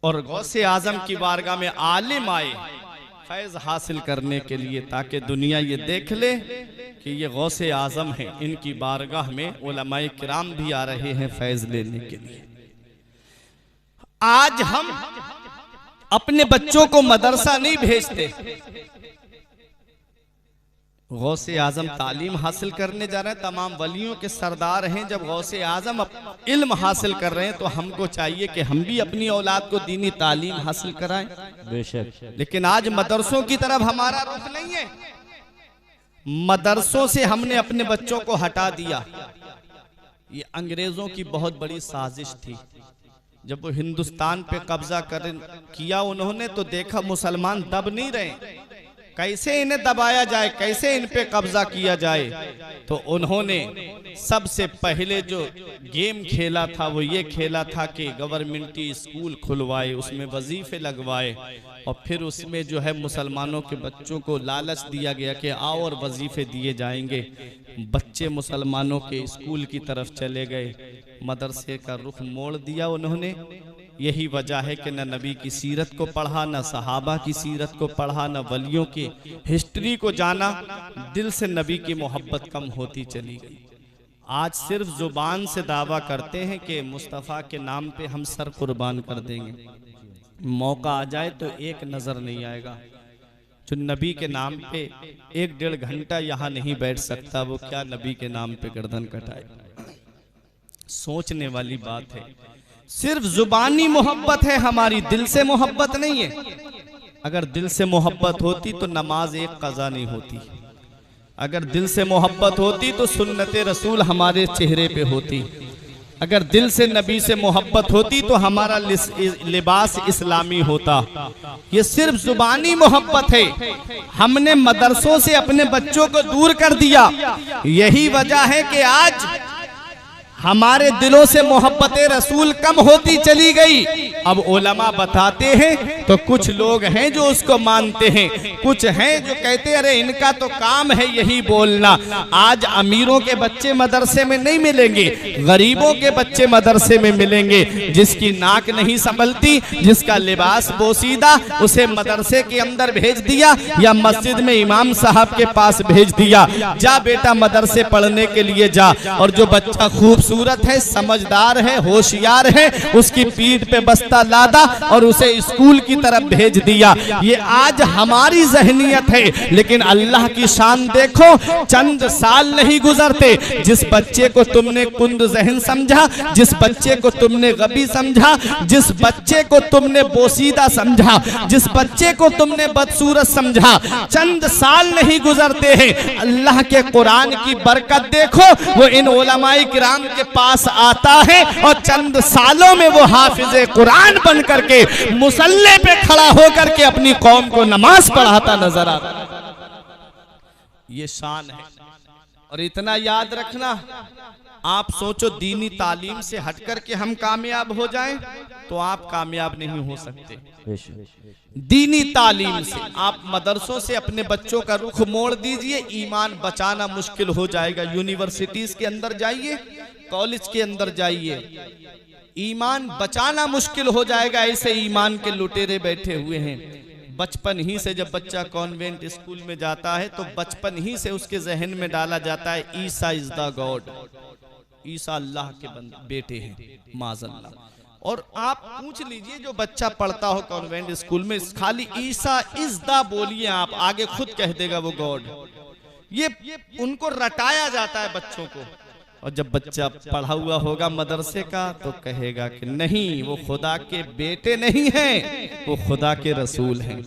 और गौसे आजम की बारगाह में आलिम आए फैज हासिल करने के लिए, ताकि दुनिया ये देख ले कि ये गौसे आजम है। इनकी बारगाह में उलमाए किराम भी आ रहे हैं फैज लेने के लिए। आज हम अपने बच्चों को मदरसा नहीं भेजते। गौसे आजम तालीम हासिल करने जा रहे हैं, तमाम वलियों के सरदार हैं। जब गौसे आजम इल्म हासिल कर रहे हैं तो हमको चाहिए कि हम भी अपनी औलाद को दीनी तालीम हासिल कराएं। बेशक। लेकिन आज मदरसों की तरफ हमारा रुख नहीं है, मदरसों से हमने अपने बच्चों को हटा दिया। ये अंग्रेजों की बहुत बड़ी साजिश थी। जब वो हिंदुस्तान पे कब्जा किया उन्होंने, तो देखा मुसलमान दब नहीं रहे, कैसे इन्हें दबाया जाए, कैसे इन पे कब्जा किया जाए। तो उन्होंने सबसे पहले जो गेम खेला था वो ये खेला था कि गवर्नमेंटी स्कूल खुलवाए, उसमें वजीफे लगवाए, और फिर उसमें जो है मुसलमानों के बच्चों को लालच दिया गया कि आओ और वजीफे दिए जाएंगे। बच्चे मुसलमानों के स्कूल की तरफ चले गए, मदरसे का रुख मोड़ दिया उन्होंने। यही वजह है कि न नबी की सीरत को पढ़ा, न सहाबा की सीरत को पढ़ा, न वलियों की हिस्ट्री को जाना। दिल से नबी की मोहब्बत कम होती चली गई। आज सिर्फ जुबान से दावा करते हैं कि मुस्तफ़ा के नाम पे हम सर कुर्बान कर देंगे, मौका आ जाए तो एक नज़र नहीं आएगा। जो नबी के नाम पे 1-1.5 घंटा यहाँ नहीं बैठ सकता, वो क्या नबी के नाम पे गर्दन कटाए। सोचने वाली बात है। सिर्फ जुबानी मोहब्बत है हमारी, दिल से मोहब्बत नहीं है। अगर दिल से मोहब्बत होती तो नमाज एक कज़ा नहीं होती। अगर दिल से मोहब्बत होती तो सुन्नते रसूल हमारे चेहरे पे होती। अगर दिल से नबी से मोहब्बत होती तो हमारा लिबास इस्लामी होता। ये सिर्फ जुबानी मोहब्बत है, हमने मदरसों से अपने बच्चों को दूर कर दिया। यही वजह है कि आज हमारे दिलों से मोहब्बत रसूल कम होती चली गई। अब उलमा बताते हैं तो कुछ लोग हैं जो उसको मानते हैं, कुछ हैं जो कहते हैं अरे इनका तो काम है यही बोलना। आज अमीरों के बच्चे मदरसे में नहीं मिलेंगे, गरीबों के बच्चे मदरसे में मिलेंगे। जिसकी नाक नहीं संभलती, जिसका लिबास बोसीदा, उसे मदरसे के अंदर भेज दिया या मस्जिद में इमाम साहब के पास भेज दिया, जा बेटा मदरसे पढ़ने के लिए जा। और जो बच्चा खूबसूरत है, समझदार है, होशियार है, उसकी पीठ पे बस्ता लादा और उसे स्कूल की तरफ भेज दिया। ये आज हमारी जहनियत है, लेकिन अल्लाह की शान देखो, चंद साल नहीं गुजरते जिस बच्चे को तुमने कुंद जहन समझा, जिस बच्चे को तुमने गबी समझा, जिस बच्चे को तुमने बोसीदा समझा, जिस बच्चे को तुमने बदसूरत समझा, चंद साल नहीं गुजरते हैं, अल्लाह के कुरान की बरकत देखो, वो इन उलमाए किराम के पास आता है और चंद सालों में वो हाफिज़े कुरान बन करके मुसल्ले पे खड़ा होकर के अपनी कौम को नमाज पढ़ाता नजर आता। ये शान है। और इतना याद रखना, आप सोचो दीनी तालीम से हटकर के हम कामयाब हो जाएं तो आप कामयाब नहीं हो सकते। दीनी तालीम से आप मदरसों से अपने बच्चों का रुख मोड़ दीजिए, ईमान बचाना मुश्किल हो जाएगा। यूनिवर्सिटीज के अंदर जाइए, कॉलेज के अंदर जाइए, ईमान बचाना मुश्किल हो जाएगा। ऐसे ईमान के लुटेरे बैठे हुए हैं। बचपन ही से जब बच्चा कॉन्वेंट स्कूल में जाता है तो बचपन ही से उसके जहन में डाला जाता है ईसा इज द गॉड, ईसा अल्लाह के बेटे हैं माज़अल्लाह। और आप पूछ लीजिए जो बच्चा पढ़ता हो कॉन्वेंट स्कूल में, खाली ईसा इज द बोलिए आप, आगे खुद कह देगा वो गॉड। ये उनको रटाया जाता है बच्चों को। और जब बच्चा पढ़ा हुआ होगा मदरसे का तो कहेगा कि नहीं, वो खुदा के बेटे नहीं हैं, वो खुदा के रसूल हैं,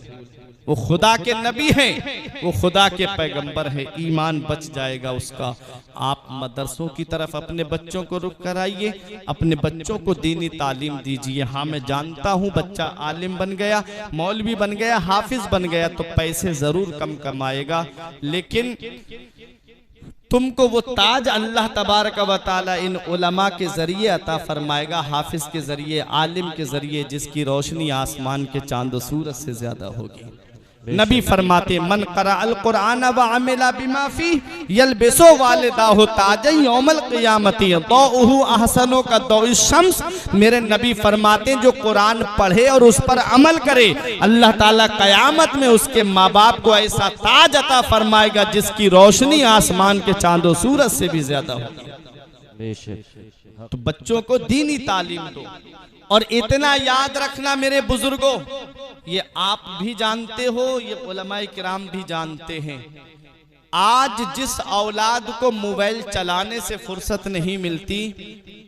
वो खुदा के नबी हैं, वो खुदा के पैगंबर हैं। ईमान बच जाएगा उसका। आप मदरसों की तरफ अपने बच्चों को रुख कराइए, अपने बच्चों को दीनी तालीम दीजिए। हाँ, मैं जानता हूँ बच्चा आलिम बन गया, मौलवी बन गया, हाफिज बन गया तो पैसे जरूर कम कमाएगा, लेकिन तुमको वो ताज अल्लाह तबारक व तआला इन उलमा के जरिए अता फरमाएगा, हाफिज के जरिए, आलिम के जरिए, जिसकी रोशनी आसमान के चांद सूरज से ज्यादा होगी। नबी फरमाते मन करा अल कुरान व अमिला बिमा फी यलबिसु वालिदाहु ताजन यौमल क़ियामती दौहु अहसनो का दौइ शम्स। मेरे नबी फरमाते जो कुरान पढ़े और उस पर अमल करे, अल्लाह ताला क़यामत में उसके माँ बाप को ऐसा ताज अता फरमाएगा जिसकी रोशनी आसमान के चांदो सूरज से भी ज्यादा होगी। तो बच्चों को दीनी तालीम दो। और इतना याद रखना मेरे बुजुर्गों, ये आप भी जानते हो, ये उलमाए किराम भी जानते हैं, आज जिस औलाद को मोबाइल चलाने से फुर्सत नहीं मिलती,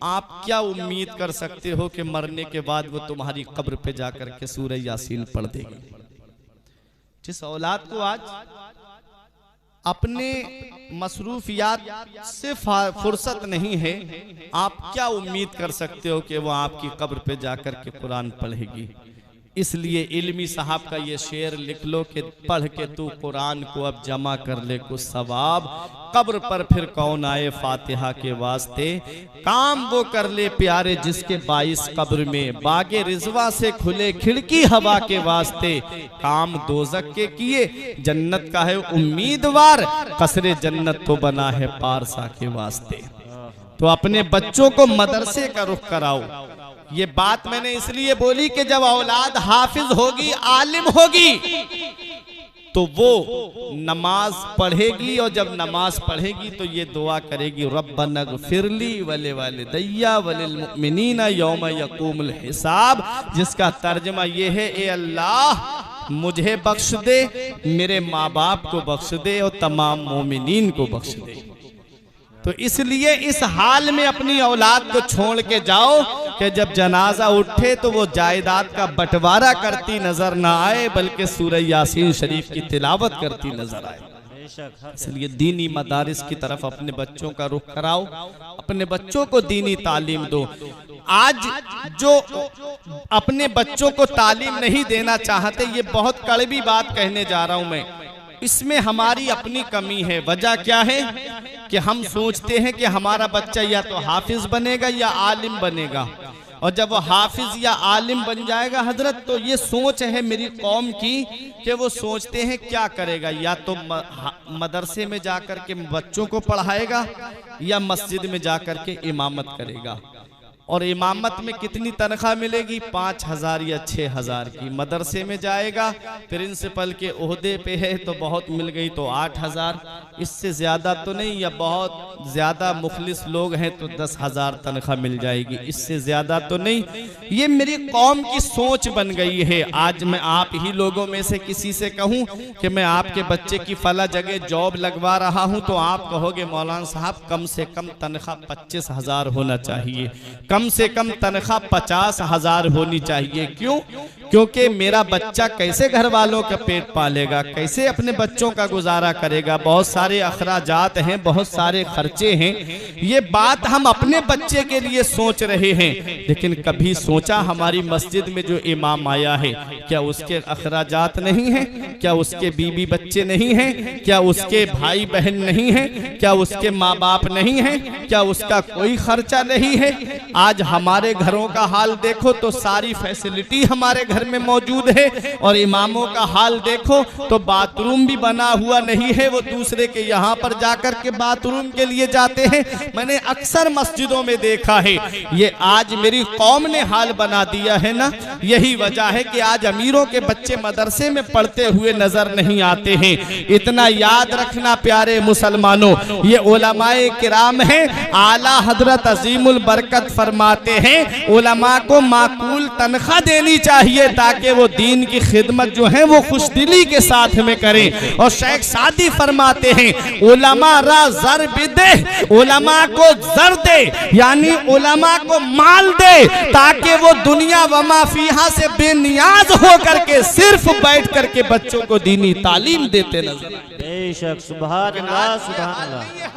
आप क्या उम्मीद कर सकते हो कि मरने के बाद वो तुम्हारी कब्र पे जाकर के सूरह यासीन पढ़ देगी। जिस औलाद को आज अपने मसरूफियात से फुर्सत नहीं है, आप क्या उम्मीद कर सकते हो कि वो आपकी कब्र पे जाकर के कुरान पढ़ेगी। इसलिए इल्मी साहब का ये शेर लिख लो कि पढ़ के तू कुरान को अब जमा कर ले कुछ सवाब, कब्र पर फिर कौन आए फातिहा के वास्ते। काम वो कर ले प्यारे जिसके 22 कब्र में, बागे रिजवा से खुले खिड़की हवा के वास्ते। काम दोजक के किए जन्नत का है उम्मीदवार, कसरे जन्नत तो बना है पारसा के वास्ते। तो अपने बच्चों को मदरसे का रुख कराओ। ये बात मैंने इसलिए बोली कि जब औलाद हाफिज होगी, आलिम होगी, तो वो नमाज पढ़ेगी, और जब नमाज पढ़ेगी तो ये दुआ करेगी रब्बना ग़फिरली वले वालिदैया वलिल मुमिनीना यौम यक़ूमुल हिसाब, जिसका तर्जमा ये है, ए अल्लाह मुझे बख्श दे, मेरे माँ बाप को बख्श दे और तमाम मोमिनीन को बख्श दे। तो इसलिए इस हाल में अपनी औलाद को छोड़ के जाओ कि जब जनाजा उठे तो वो जायदाद का बंटवारा करती नजर ना आए, बल्कि सूरह यासीन शरीफ की तिलावत करती नजर आए। इसलिए दीनी मदारिस की तरफ अपने बच्चों का रुख कराओ, अपने बच्चों को दीनी तालीम दो। आज जो अपने बच्चों को तालीम नहीं देना चाहते, ये बहुत कड़वी बात कहने जा रहा हूं मैं, इसमें हमारी अपनी कमी है। वजह क्या है कि हम सोचते हैं कि हमारा बच्चा या तो हाफिज बनेगा या आलिम बनेगा, और जब वो हाफिज या आलिम बन जाएगा हजरत, तो ये सोच है मेरी कौम की कि वो सोचते हैं क्या करेगा, या तो मदरसे में जाकर के बच्चों को पढ़ाएगा या मस्जिद में जाकर के इमामत करेगा। और इमामत में कितनी तनख्वाह मिलेगी? 5,000 या 6,000 की। मदरसे में जाएगा, प्रिंसिपल के ओहदे पे है तो बहुत मिल गई तो 8,000, इससे ज़्यादा तो नहीं, या बहुत ज़्यादा मुखलिस लोग हैं तो 10,000 तनख्वाह मिल जाएगी, इससे ज़्यादा तो नहीं। ये मेरी कौम की सोच बन गई है। आज मैं आप ही लोगों में से किसी से कहूँ कि मैं आपके बच्चे की फला जगह जॉब लगवा रहा हूँ, तो आप कहोगे मौलाना साहब कम से कम तनख्वाह 25,000 होना चाहिए, कम से कम तनख्वाह 50,000 होनी चाहिए। क्यों? क्योंकि मेरा बच्चा कैसे घर वालों का पेट पालेगा, कैसे अपने बच्चों का गुजारा करेगा, बहुत सारे अखराजात हैं, बहुत सारे खर्चे हैं। ये बात हम अपने बच्चे के लिए सोच रहे हैं, लेकिन कभी सोचा हमारी मस्जिद में जो इमाम आया है, क्या उसके अखराजात नहीं हैं? क्या उसके बीवी बच्चे नहीं हैं? क्या उसके भाई बहन नहीं हैं? क्या उसके माँ बाप नहीं हैं? क्या उसका कोई खर्चा नहीं है? आज हमारे घरों का हाल देखो तो सारी फैसिलिटी हमारे घर में मौजूद है, और इमामों का हाल देखो तो बाथरूम भी बना हुआ नहीं है, वो दूसरे के यहाँ पर जाकर के बाथरूम के लिए जाते हैं। मैंने अक्सर मस्जिदों में देखा है। ये आज मेरी कौम ने हाल बना दिया है ना, यही वजह है कि आज अमीरों के बच्चे मदरसे में पढ़ते हुए नजर नहीं आते हैं। इतना याद रखना प्यारे मुसलमानों, ये उलमाए किराम हैं, आला हजरत अजीमुल बरकत फरमाते हैं उलमा को माकूल तनख्वाह देनी चाहिए ताकि वो दीन की खिदमत जो है वो खुशदिली के साथ में करें। और शेख सादी फरमाते हैं उलमा रा जर भी दे, उलमा को जर दे यानी उलमा को माल दे ताकि वो दुनिया व माफिया से बेनियाज हो करके सिर्फ बैठ करके बच्चों को दीनी तालीम देते नजर आए। बेशक सुभान अल्लाह सुभान अल्लाह।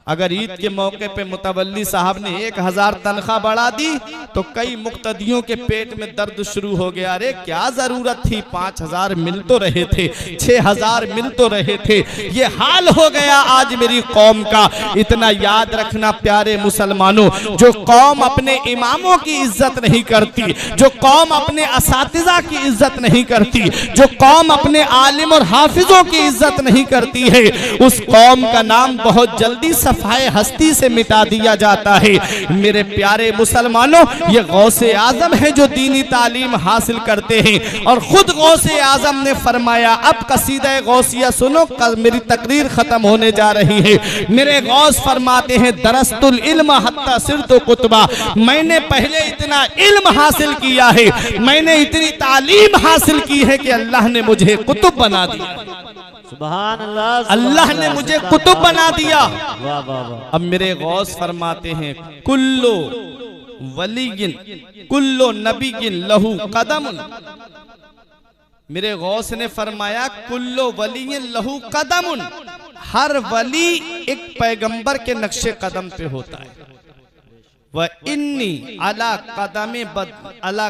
अगर ईद के मौके पे मुतवल्ली साहब ने 1000 तनख्वाह बढ़ा दी तो कई मुक्तदियों के पेट में दर्द शुरू हो गया। अरे क्या जरूरत थी, 5000 मिल तो रहे थे, 6000 मिल तो रहे थे। ये हाल हो गया आज मेरी कौम का। इतना याद रखना प्यारे मुसलमानों, जो कौम अपने इमामों की इज्जत नहीं करती, जो कौम अपने असातिज़ा की इज्जत नहीं करती, जो कौम अपने आलिम और हाफिजों की इज्जत नहीं करती है, उस कौम का नाम बहुत जल्दी सफाए हस्ती से मिटा दिया जाता है। मेरे प्यारे मुसलमानों, ये गौसे आजम है जो दीनी तालीम हासिल करते हैं, और खुद गौसे आजम ने फरमाया, अब कसीदा गौसिया सुनो, मेरी तकरीर खत्म होने जा रही है। मेरे गौस फरमाते हैं दरस्तुल इल्म हत्ता सिरतु कुतबा, मैंने पहले इतना इल्म हासिल किया है, मैंने इतनी तालीम हासिल की है कि अल्लाह ने मुझे कुतुब बना दिया। सुभान अल्लाह, अल्लाह ने मुझे कुतुब बना दिया। वाह वाह वाह। अब मेरे गौस फरमाते हैं कुल्लो वलीगिन कुल्लो नबीगिन लहू कदम। मेरे गौस ने फरमाया कुल्लो वलीगिन लहू कदम, हर वली एक पैगंबर के नक्शे कदम पे होता है। वह इन्नी अला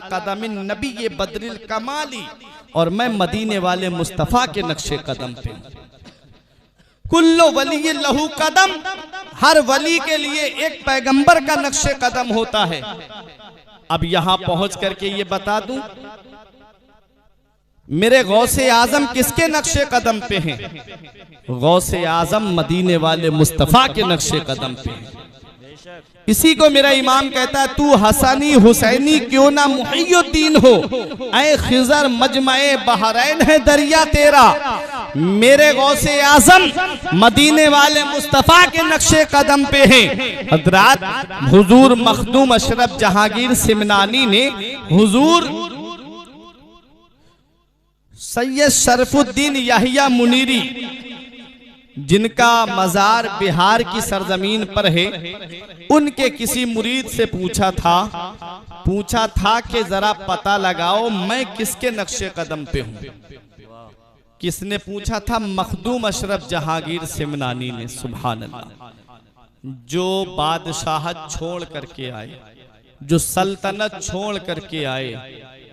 कदमिन नबी ये बदरिल कमाली, और मैं मदीने वाले मुस्तफ़ा के नक्शे कदम पे। कुल्लो वली लहू कदम, हर वली के लिए एक पैगंबर का नक्शे कदम होता है। अब यहां पहुंच करके ये बता दूं, मेरे गौसे आजम किसके नक्शे कदम पे हैं? गौसे आजम मदीने वाले मुस्तफ़ा के नक्शे कदम पे हैं। इसी को मेरा इमाम कहता है, तू हसनी हुसैनी क्यों ना मुहियुद्दीन हो, ऐ खिजर मजमए बहरैन है दरिया तेरा। मेरे गौसे आजम मदीने वाले मुस्तफ़ा के नक्शे कदम पे हैं। हजरात हुजूर मखदूम अशरफ जहांगीर सिमनानी ने हुजूर सैयद शरफुद्दीन याहिया मुनीरी, जिनका मजार बिहार की सरजमीन पर है, उनके किसी मुरीद से पूछा था कि जरा पता लगाओ मैं किसके नक्शे कदम पे हूँ। किसने पूछा था? मखदूम अशरफ जहांगीर सिमनानी ने। सुभान अल्लाह। जो बादशाहत छोड़ करके आए, जो सल्तनत छोड़ करके आए,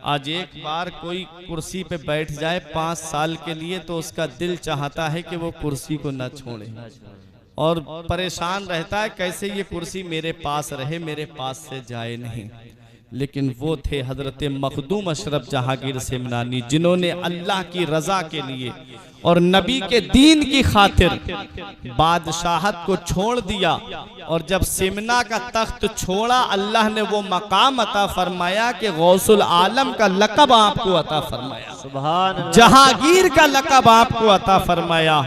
आज एक बार कोई कुर्सी पे बैठ जाए 5 साल के लिए तो उसका दिल चाहता है कि वो कुर्सी को न छोड़े, और परेशान रहता है कैसे ये कुर्सी मेरे पास रहे, मेरे पास से जाए नहीं। लेकिन वो थे हजरत मखदूम अशरफ जहांगीर सिमनानी, जिन्होंने अल्लाह की रजा के लिए और नबी के दीन की खातिर बादशाहत को छोड़ दिया, और जब सिमना का तख्त छोड़ा अल्लाह ने वो मकाम अता फरमाया कि गौसुल आलम का लक़ब आपको अता फरमाया, सुभान अल्लाह, जहांगीर का लक़ब आपको अता फरमाया।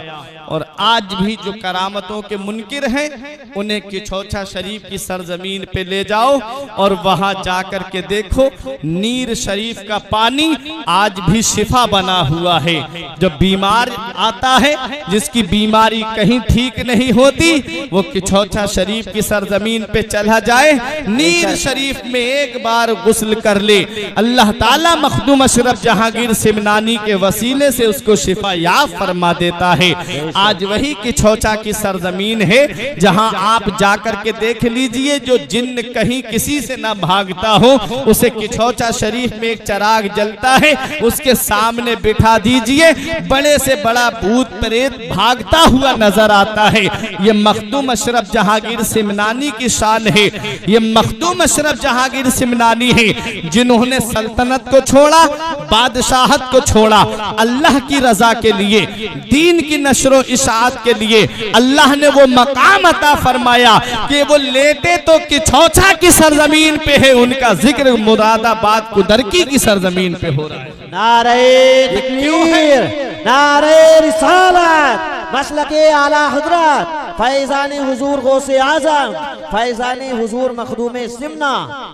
और आज भी जो करामतों के मुनकिर हैं उन्हें किछौछा शरीफ की सरजमीन पे ले जाओ और वहां जाकर के देखो, नीर शरीफ का पानी आज भी शिफा बना हुआ है। जब बीमार आता है, जिसकी बीमारी कहीं ठीक नहीं होती, वो किछौछा शरीफ की सरजमीन पे चला जाए, नीर शरीफ में एक बार गुस्ल कर ले, अल्लाह ताला मखदूम अशरफ जहांगीर सिमनानी के वसीले से उसको शिफा याब फरमा देता है। आज वही किछौछा की सरजमीन है जहां आप जाकर के देख लीजिए, जो जिन्न कहीं किसी से ना भागता हो, उसे किछौछा शरीफ में एक चराग जलता है, उसके सामने बिठा दीजिए, बड़े से से बड़ा भूत प्रेत भागता हुआ नजर आता है। ये मखदूम अशरफ जहांगीर सिमनानी की शान है। ये मखदूम अशरफ जहांगीर सिमनानी है जिन्होंने सल्तनत को छोड़ा, बादशाहत को छोड़ा, अल्लाह की रजा के लिए, दीन की नशरो इशाअत के लिए अल्लाह ने वो मकाम अता फरमाया कि वो लेटे तो किछौछा की सरजमीन पे है, उनका जिक्र मुरादाबाद कुदरकी की सरजमीन पे हो रहा है। नारे तकबीर, नारे रिसालत, मसलके आला हजरत, फैजानी हुजूर गौसे आजम, फैजानी हुजूर मखदूम सिमना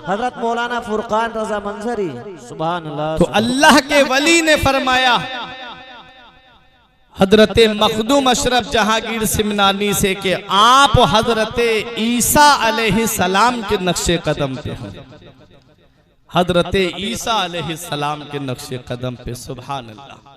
हजरत मौलाना फुरकान रजा मंजरी। सुभान अल्लाह। तो अल्लाह के वली ने फरमाया हजरत मखदूम अशरफ जहांगीर सिमनानी से कि आप हजरत ईसा अलैहिस्सलाम के नक्शे कदम पे हैं, हजरत ईसा अलैहिस्सलाम के नक्शे कदम पे। सुभान अल्लाह।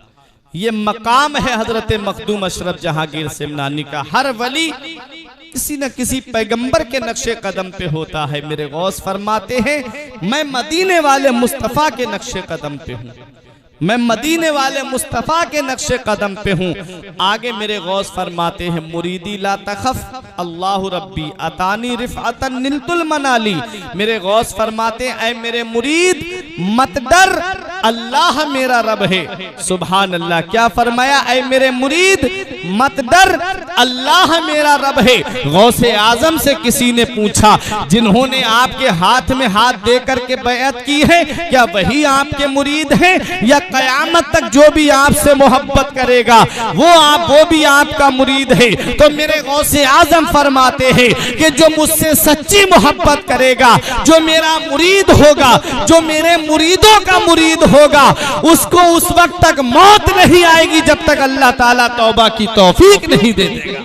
ये मकाम है हजरत मखदूम अशरफ जहांगीर सिमनानी का। हर वली किसी न किसी पैगंबर के नक्शे कदम पे होता है। मेरे गौस फरमाते हैं मैं मदीने वाले मुस्तफ़ा के नक्शे कदम पे हूँ, मैं मदीने वाले मुस्तफ़ा के नक्शे कदम पे हूँ। आगे मेरे गौस फरमाते हैं मुरीदी ला तखफ अल्लाह रब्बी अतानी रिफ़अतन निलतुल मनाली। मेरे गौस फरमाते हैं ऐ मेरे मुरीद मत डर, अल्लाह मेरा रब है। सुभान अल्लाह। क्या फरमाया? ऐ मेरे मुरीद मत डर, अल्लाह मेरा रब है। गौसे आजम से किसी ने पूछा जिन्होंने आपके हाथ में हाथ दे करके बैअत की है, क्या वही आपके मुरीद हैं या कयामत तक जो भी आपसे मोहब्बत करेगा वो भी आपका मुरीद है? तो मेरे गौसे आजम फरमाते हैं कि जो मुझसे सच्ची मोहब्बत करेगा, जो मेरा मुरीद होगा, जो मेरे मुरीदों का मुरीद होगा, उसको उस वक्त तक मौत नहीं आएगी जब तक अल्लाह ताला तौबा की तौफीक नहीं दे देगा।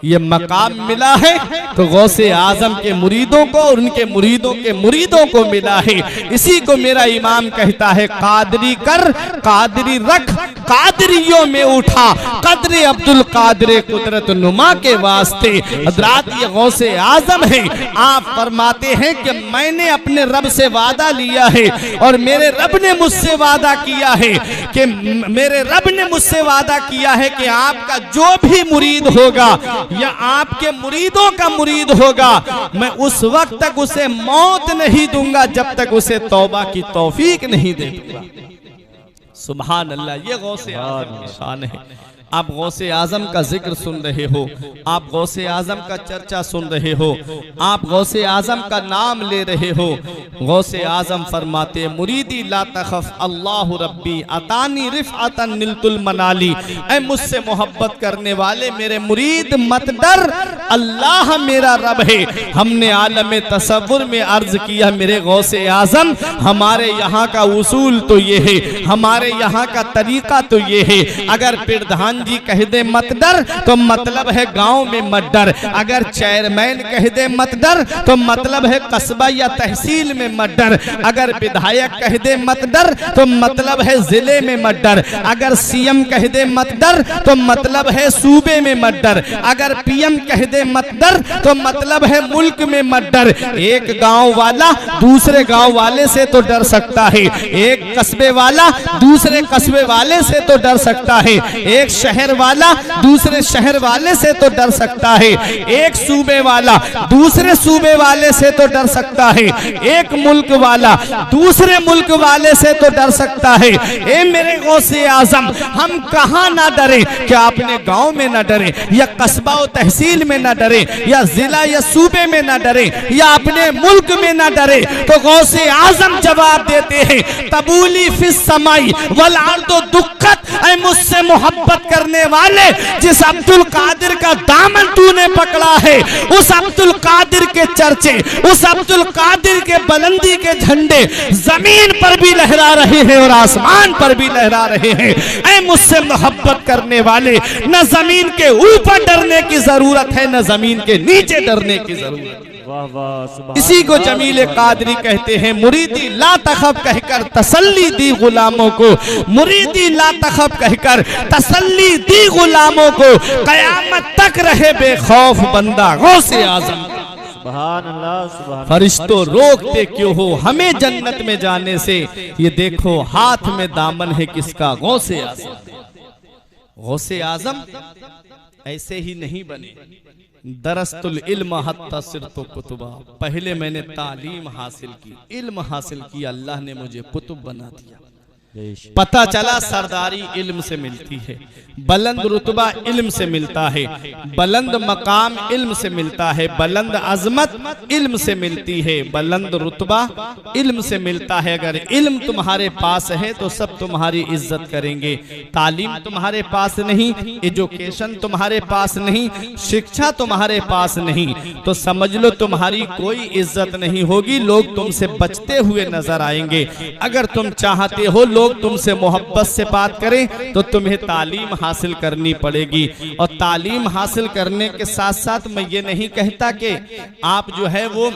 ये मकाम मिला है तो गौसे आजम के मुरीदों को और उनके मुरीदों के मुरीदों को मिला है। इसी को मेरा इमाम कहता है कादरी कर कादरी रख, कादरियों में उठा कदरे अब्दुल कादरे कुदरत नुमा के वास्ते। हजरात ये गौसे आजम है। आप फरमाते हैं कि मैंने अपने रब से वादा लिया है और मेरे रब ने मुझसे वादा किया है कि मेरे रब ने मुझसे वादा किया है कि आपका जो भी मुरीद होगा या आपके मुरीदों का मुरीद होगा, मैं उस वक्त तक उसे मौत नहीं दूंगा जब तक उसे तौबा की तौफीक नहीं दे दूंगा। सुभान अल्लाह। ये गौसे आजम की शान है। आप गौसे आजम का जिक्र सुन रहे हो, आप गौसे आजम का चर्चा सुन रहे हो, आप गौसे आजम का नाम ले रहे हो। गौसे आजम फरमाते मुरीदी ला तखफ अल्लाह रब्बी अतानी रिफ़अतन निलतुल मनाली। ऐ मुझसे मोहब्बत करने वाले मेरे मुरीद मत डर, अल्लाह मेरा रब है। हमने आलम तसव्वुर में अर्ज किया मेरे गौसे आजम हमारे यहाँ का उसूल तो ये है, हमारे यहाँ का तरीका तो ये है, अगर प्रधान जी कह दे मत डर तो मतलब है गांव में मत डर, अगर चेयरमैन कह दे मत डर तो मतलब है कस्बा या तहसील में मत डर, अगर विधायक कह दे मत डर तो मतलब है जिले में मत डर, अगर सीएम कह दे मत डर तो मतलब है सूबे में मत डर, अगर पीएम कह दे मत डर तो मतलब है मुल्क में मत डर। एक गांव वाला दूसरे गांव वाले से तो डर सकता है, एक कस्बे वाला दूसरे कस्बे वाले से तो डर सकता है, एक शहर वाला दूसरे शहर वाले से तो डर सकता है, एक सूबे वाला दूसरे सूबे वाले से तो डर सकता है, एक मुल्क वाला दूसरे मुल्क वाले से तो डर सकता है। ए मेरे गौसे आजम हम कहां ना डरे? क्या अपने गांव में ना डरे या कस्बा और तहसील में ना डरे या जिला या सूबे में ना डरे या अपने मुल्क में ना डरे? तो गौसे आजम जवाब देते हैं तबूली फिस समाई वल अर्दो दुक्कत। ऐ मुझसे मोहब्बत करने वाले जिस अब्दुल कादिर का दामन तूने पकड़ा है, उस अब्दुल कादिर के चर्चे, उस अब्दुल कादिर के बुलंदी के झंडे जमीन पर भी लहरा रहे हैं और आसमान पर भी लहरा रहे हैं। ऐ मुझसे मोहब्बत करने वाले न जमीन के ऊपर डरने की जरूरत है न जमीन के नीचे डरने की जरूरत है। इसी को जमील कादरी कहते हैं मुरीदी ला तखफ कहकर तसल्ली दी गुलामों को, मुरीदी ला तखफ कहकर तसल्ली दी गुलामों को, कयामत तक रहे बेखौफ बंदा गौसे आजम। सुभान अल्लाह, सुभान। फरिश्तों रोकते क्यों हो हमें जन्नत में जाने से? ये देखो हाथ में दामन है किसका? गौसे आजम। गौसे आजम ऐसे ही नहीं बने। दरस्तुल इल्म हत्ता सिरतो कुतुबा, पहले मैंने तालीम हासिल की, इल्म हासिल किया, अल्लाह ने मुझे कुतुब बना दिया। पता चला सरदारी इल्म से मिलती है, बुलंद रुतबा इल्म से मिलता है, बुलंद मकाम इल्म से मिलता है, बुलंद अजमत इल्म से मिलती है, बुलंद रुतबा इल्म से मिलता है। अगर इल्म तुम्हारे पास है तो सब तुम्हारी इज्जत करेंगे। तालीम तुम्हारे पास नहीं, एजुकेशन तुम्हारे पास नहीं, शिक्षा तुम्हारे पास नहीं, तो समझ लो तुम्हारी कोई इज्जत नहीं होगी, लोग तुमसे बचते हुए नजर आएंगे। अगर तुम चाहते हो लोग तुमसे मोहब्बत से बात करें तो तुम्हें तालीम हासिल करनी पड़ेगी। और तालीम हासिल करने के साथ साथ मैं ये नहीं कहता कि आप जो है वो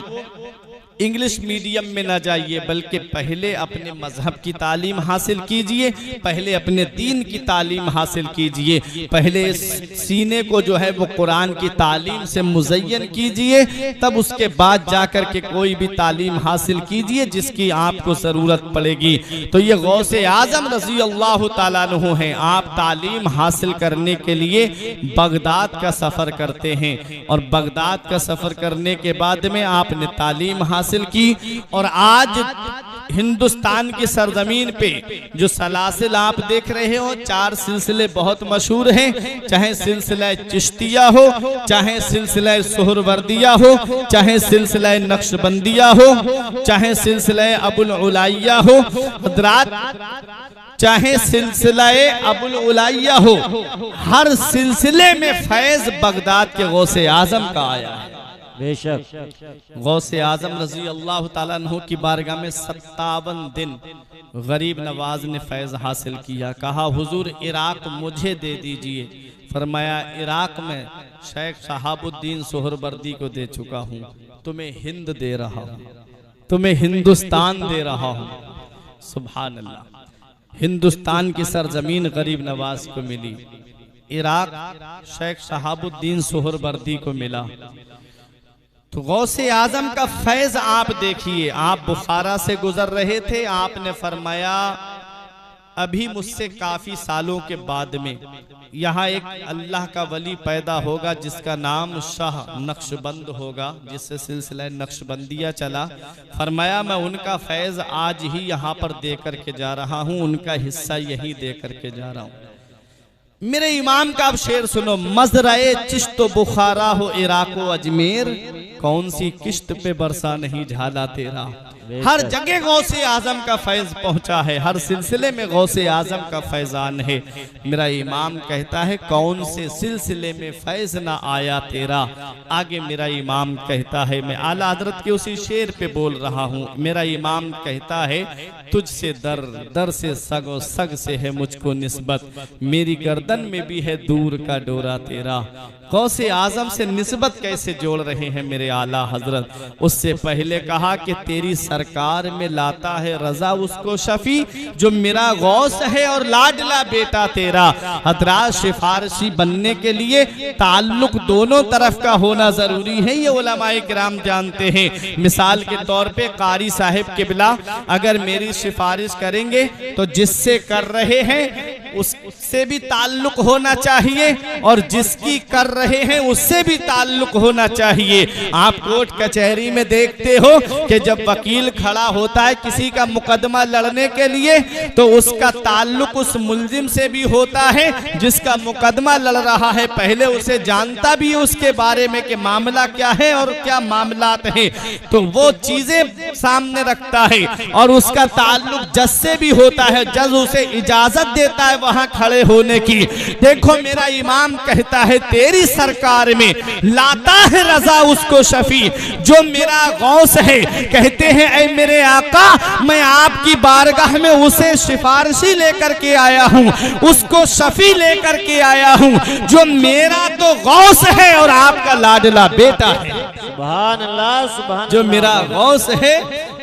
इंग्लिश मीडियम में ना जाइए, बल्कि पहले अपने मजहब की तालीम हासिल कीजिए, पहले अपने दीन की तालीम हासिल कीजिए, पहले सीने को जो है वो कुरान की तालीम से मुज़य्यन कीजिए, तब उसके बाद जाकर के कोई भी तालीम हासिल कीजिए जिसकी आपको ज़रूरत पड़ेगी। तो ये गौसे आज़म रज़ी अल्लाह ताला अन्हु हैं। आप तालीम हासिल करने के लिए बगदाद का सफ़र करते हैं और बगदाद का सफ़र करने के बाद में आपने तालीम हासिल की। और आज हिंदुस्तान की सरजमीन पे जो सलासिल आप देख रहे हो, 4 सिलसिले बहुत मशहूर हैं, चाहे सिलसिला चिश्तिया हो, चाहे सिलसिला सुहरवर्दिया हो, चाहे सिलसिला नक्शबंदिया हो, चाहे सिलसिला अबुल उलाइया हो, चाहे सिलसिला अबुल उलाइया हो, हर सिलसिले में फैज बगदाद के गौसे आजम का आया है। बेशक गौसे आजम रजी अल्लाह ताला अन्हु की बारगाह में 57 दिन गरीब नवाज ने फैज हासिल किया। कहा हुजूर इराक मुझे दे दीजिए। फरमाया इराक में शेख शहाबुद्दीन सोहरवर्दी को दे चुका हूँ, तुम्हें हिंद दे रहा हूँ, तुम्हें हिंदुस्तान दे रहा हूँ। सुभान अल्लाह, हिंदुस्तान की सरजमीन गरीब नवाज को मिली, इराक शेख शहाबुद्दीन सोहरवर्दी को मिला। तो गौसे आजम का फैज आप देखिए। आप बुखारा से गुजर रहे थे, आपने फरमाया अभी मुझसे काफी सालों के बाद में यहाँ एक अल्लाह का वली पैदा होगा जिसका नाम शाह नक्शबंद होगा, जिससे सिलसिला नक्शबंदिया चला। फरमाया मैं उनका फैज आज ही यहाँ पर दे करके जा रहा हूँ, उनका हिस्सा यही दे करके जा रहा हूँ। मेरे इमाम का अब शेर सुनो। मजराए चिश्तो बुखारा हो इराको अजमेर, कौन सी किश्त पे बरसा नहीं झाला तेरा। हर जगह गौसे आजम का फैज पहुंचा है, हर सिलसिले में गौसे आजम का फैजान है। मेरा इमाम कहता है कौन से सिलसिले में फैज ना आया तेरा। आगे मेरा इमाम कहता है, मैं आला हजरत के उसी शेर पे बोल रहा हूँ। मेरा इमाम कहता है तुझसे दर दर से सगो सग से है मुझको निस्बत, मेरी गर्दन में भी है दूर का डोरा तेरा। गौसे आजम से निस्बत कैसे जोड़ रहे हैं मेरे आला हजरत। उससे पहले कहा कि तेरी सरकार में लाता है रजा उसको शफी जो मेरा गौस है और लाडला बेटा तेरा। हजरात सिफारशी बनने के लिए ताल्लुक दोनों तरफ का होना जरूरी है, ये उलमाए किराम जानते हैं। मिसाल के तौर पे कारी साहिब किबला अगर मेरी सिफारिश करेंगे तो जिससे कर रहे हैं उससे भी ताल्लुक होना चाहिए और जिसकी कर रहे हैं उससे भी ताल्लुक होना चाहिए। आप कोर्ट कचहरी में देखते हो कि जब वकील खड़ा होता है किसी का मुकदमा लड़ने के लिए तो उसका ताल्लुक उस मुल्जिम से भी होता है जिसका मुकदमा लड़ रहा है। पहले उसे जानता भी उसके बारे में कि मामला क्या है और क्या मामलात हैं, तो वो चीजें सामने रखता है और उसका ताल्लुक जज से भी होता है। जज उसे इजाजत देता है वहां खड़े होने की। देखो मेरा इमाम कहता है तेरी सरकार में लाता है रजा उसको शफी जो मेरा गौस है। कहते हैं ऐ मेरे आका मैं आपकी बारगाह में उसे सिफारिशी लेकर के आया हूं, उसको शफी लेकर के आया हूं जो मेरा तो गौस है और आपका लाडला बेटा है। सुभान अल्लाह, सुभान जो मेरा गौस है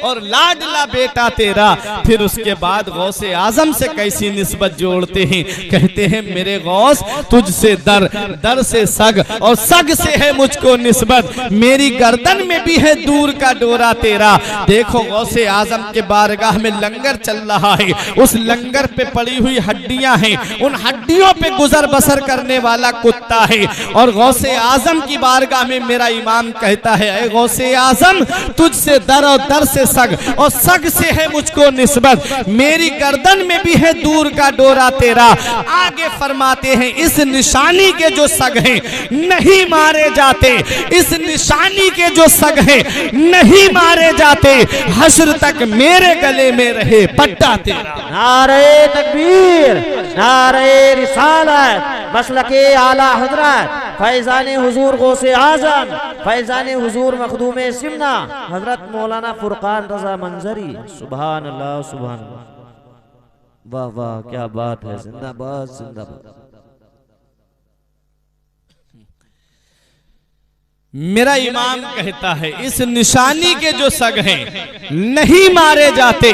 और लाडला बेटा तेरा। फिर उसके बाद गौसे आजम से कैसी निस्बत जोड़ते हैं, कहते हैं मेरे गौस तुझसे दर, दर से सग और सग से है मुझको निस्बत, मेरी गर्दन में भी है दूर का डोरा तेरा। देखो गौसे आजम के बारगाह में लंगर चल रहा है, उस लंगर पे पड़ी हुई हड्डियां हैं, उन हड्डियों पे गुजर बसर करने वाला कुत्ता है। और गौसे आजम की बारगाह में मेरा इमाम कहता है ऐ गौसे आजम तुझसे दर और दर से सग और सग से है मुझको निस्बत, मेरी गर्दन में भी है दूर का डोरा तेरा। आगे फरमाते हैं इस निशानी के जो सग हैं नहीं मारे जाते, इस निशानी के जो सग हैं नहीं मारे जाते, हश्र तक मेरे गले में रहे पट्टा तेरा। नारे तकबीर, नारे रिसालत, मसलके आला हजरत फैजान हुजूर गौसे आजम, फैजान हुजूर मखदूम सिमना हजरत मौलाना फुरकान रजा मंजरी। सुभान अल्लाह, सुभान अल्लाह, वाह वाह क्या बात है, जिंदाबाद जिंदाबाद। मेरा इमाम कहता है इस निशानी के जो सग हैं नहीं मारे जाते,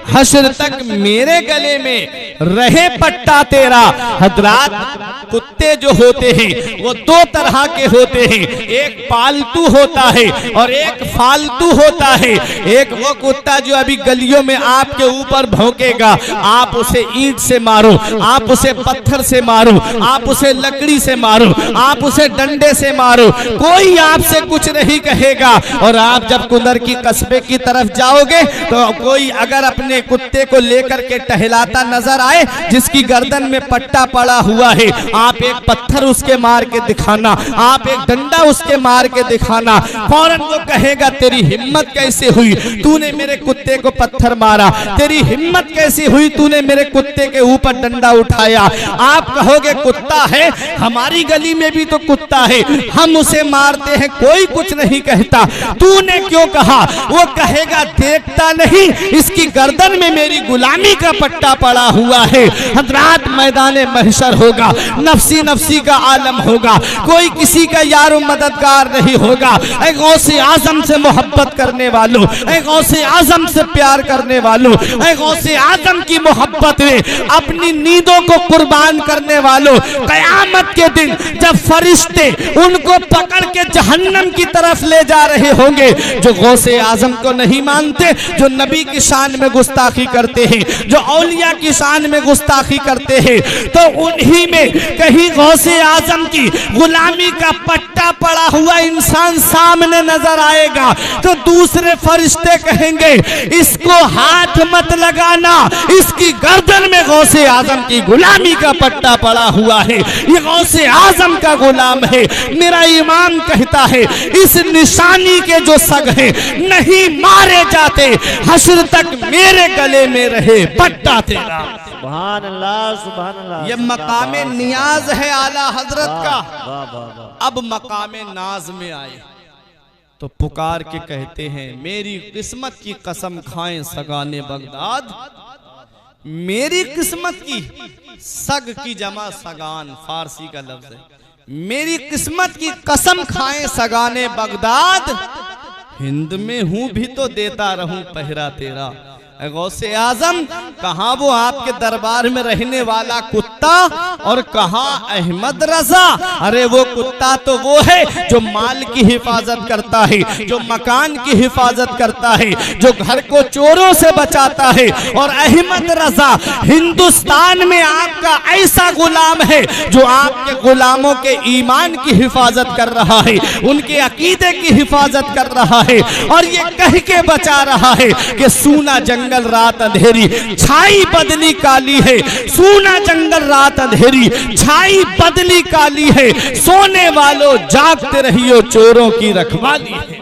हश्र तक मेरे गले में रहे पट्टा तेरा। हजरात कुत्ते जो होते हैं वो दो तरह के होते हैं, एक पालतू होता है और एक फालतू होता है। एक वो कुत्ता जो अभी गलियों में आपके ऊपर भौंकेगा, आप उसे ईंट से मारो, आप उसे पत्थर से मारो, आप उसे लकड़ी से मारो, आप उसे डंडे से मारो, कोई आपसे कुछ नहीं कहेगा। और आप जब कुंदर की कस्बे की तरफ जाओगे तो कोई अगर अपने कुत्ते को लेकर के टहलाता नजर आए जिसकी गर्दन में पट्टा पड़ा हुआ है, आप एक पत्थर उसके मार के दिखाना, आप एक डंडा उसके मार के दिखाना, फौरन वो कहेगा तेरी हिम्मत कैसे हुई तूने मेरे कुत्ते को पत्थर मारा, तेरी हिम्मत कैसी हुई तूने मेरे कुत्ते के ऊपर डंडा उठाया। आप कहोगे कुत्ता है, हमारी गली में भी तो कुत्ता है, हम उसे मारते हैं कोई कुछ नहीं कहता, तूने क्यों कहा? वो कहेगा देखता नहीं इसकी गर्दन में मेरी गुलामी का पट्टा पड़ा हुआ है। हजरात मैदान महशर होगा, नफसी नफसी का आलम होगा, कोई किसी का यारो मददगार नहीं होगा। ऐ गौसे आजम से मोहब्बत करने वालों, ऐ गौसे आजम से प्यार करने वालों, ऐ गौसे आजम की मोहब्बत में अपनी नींदों को कुर्बान करने वालों, कयामत के दिन जब फरिश्ते उनको पकड़ के जहन्नम की तरफ ले जा रहे होंगे, जो गौसे आजम को नहीं मानते, जो नबी की शान में गुस्ताखी करते हैं, जो औलिया की शान में गुस्ताखी करते हैं, तो उन्हीं में कहीं गौसे आजम की गुलामी का पट्टा पड़ा हुआ इंसान सामने नजर आएगा तो दूसरे फरिश्ते कहेंगे इसको हाथ मत लगाना, इसकी गर्दन में गौसे आजम की गुलामी का पट्टा पड़ा हुआ है, ये गौसे आजम का गुलाम है। मेरा इमाम कहता है इस निशानी के जो सग हैं नहीं मारे जाते, हश्र तक मेरे गले में रहे पट्टा तेरा। सुभान अल्लाह, सुभान अल्लाह। ये मकामे नियाज है आला हजरत का। वाह वाह वाह। अब मकामे नाज में आए तो पुकार के कहते हैं मेरी किस्मत की कसम खाएं सगाने बगदाद, मेरी किस्मत की, सग की जमा सगान फारसी का लफ्ज है, मेरी किस्मत की कसम खाएं सगाने बगदाद, हिंद में हूं भी तो देता रहूं पहरा तेरा। गौसे आजम कहां वो आपके दरबार में रहने वाला कुत्ता और कहां अहमद रजा। अरे वो कुत्ता तो वो है जो माल की हिफाजत करता है, जो मकान की हिफाजत करता है, जो घर को चोरों से बचाता है। और अहमद रजा हिंदुस्तान में आपका ऐसा गुलाम है जो आपके गुलामों के ईमान की हिफाजत कर रहा है, उनके अकीदे की हिफाजत कर रहा है और ये कह के बचा रहा है कि सूना जंगल रात अंधेरी, छाई बदली काली है, सूना जंगल रात अंधेरी, छाई बदली काली है, सोने वालों जागते रहियो चोरों की रखवाली है।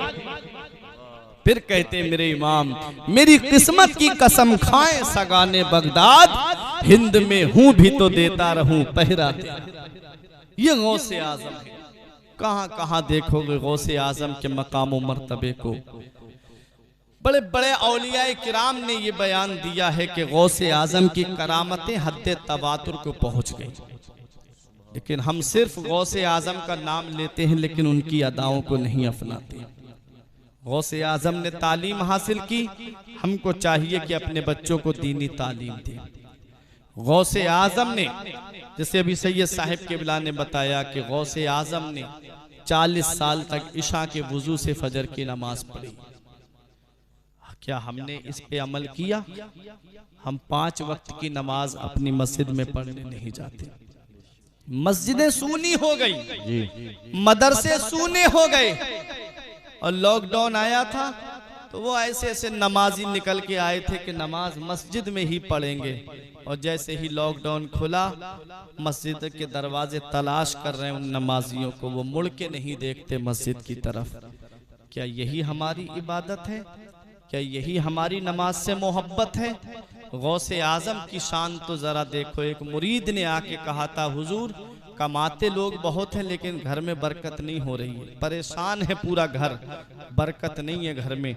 फिर कहते मेरे इमाम मेरी किस्मत की कसम खाएं सगाने बगदाद, हिंद में हूं भी तो देता रहूं पहरा तेरा। ये गौसे आजम है। कहां कहां देखोगे गौसे आजम के मकाम मर्तबे को। बड़े बड़े औलियाए किराम ने ये बयान दिया है कि गौसे आजम की करामतें हद्दे तवातुर को पहुंच गई, लेकिन हम सिर्फ गौसे आजम का नाम लेते हैं लेकिन उनकी अदाओं को नहीं अपनाते। गौसे आजम ने तालीम हासिल की, हमको चाहिए कि अपने बच्चों को दीनी तालीम दें। गौसे आजम ने, जैसे अभी सैयद साहिब केबला ने बताया कि गौसे आजम ने 40 साल तक इशा के वुजू से फजर की नमाज पढ़ी। क्या हमने इस पे अमल किया? हम 5 वक्त की नमाज अपनी मस्जिद में पढ़ने नहीं जाते। मस्जिदें सूनी हो गई, मदरसे सूने हो गए, और लॉकडाउन आया था तो वो ऐसे ऐसे नमाजी निकल के आए थे कि नमाज मस्जिद में ही पढ़ेंगे, और जैसे ही लॉकडाउन खुला मस्जिद के दरवाजे तलाश कर रहे हैं उन नमाजियों को, वो मुड़ के नहीं देखते मस्जिद की तरफ। क्या यही हमारी इबादत है? क्या यही हमारी नमाज से मोहब्बत है? गौसे आजम की शान तो जरा देखो। एक मुरीद ने आके कहा था, हुजूर कमाते लोग बहुत हैं लेकिन घर में बरकत नहीं हो रही है, परेशान है पूरा घर, बरकत नहीं है घर में।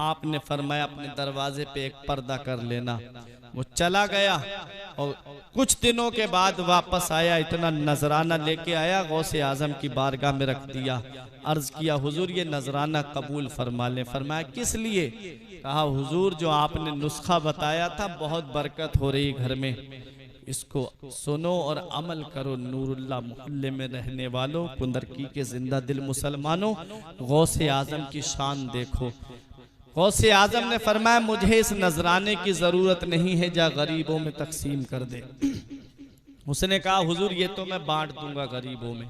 आपने फरमाया अपने दरवाजे पे एक पर्दा कर लेना। वो चला गया और कुछ दिनों के बाद वापस आया, इतना नजराना लेके आया, गौसे आजम की बारगाह में रख दिया। अर्ज किया, हुजूर ये नजराना कबूल फरमा लें। फरमाया किस लिए? कहा, हुजूर जो आपने नुस्खा बताया था बहुत बरकत हो रही घर में, इसको सुनो और अमल करो। नूरुल्लाह मोहल्ले में रहने वालों, कुंदरकी के जिंदा दिल मुसलमानों, गौसे आजम की शान देखो। गौसे आजम ने फरमाया मुझे इस नजराने की जरूरत नहीं है, जा गरीबों में तकसीम कर दे। उसने कहा, हुजूर ये तो मैं बांट दूंगा गरीबों में।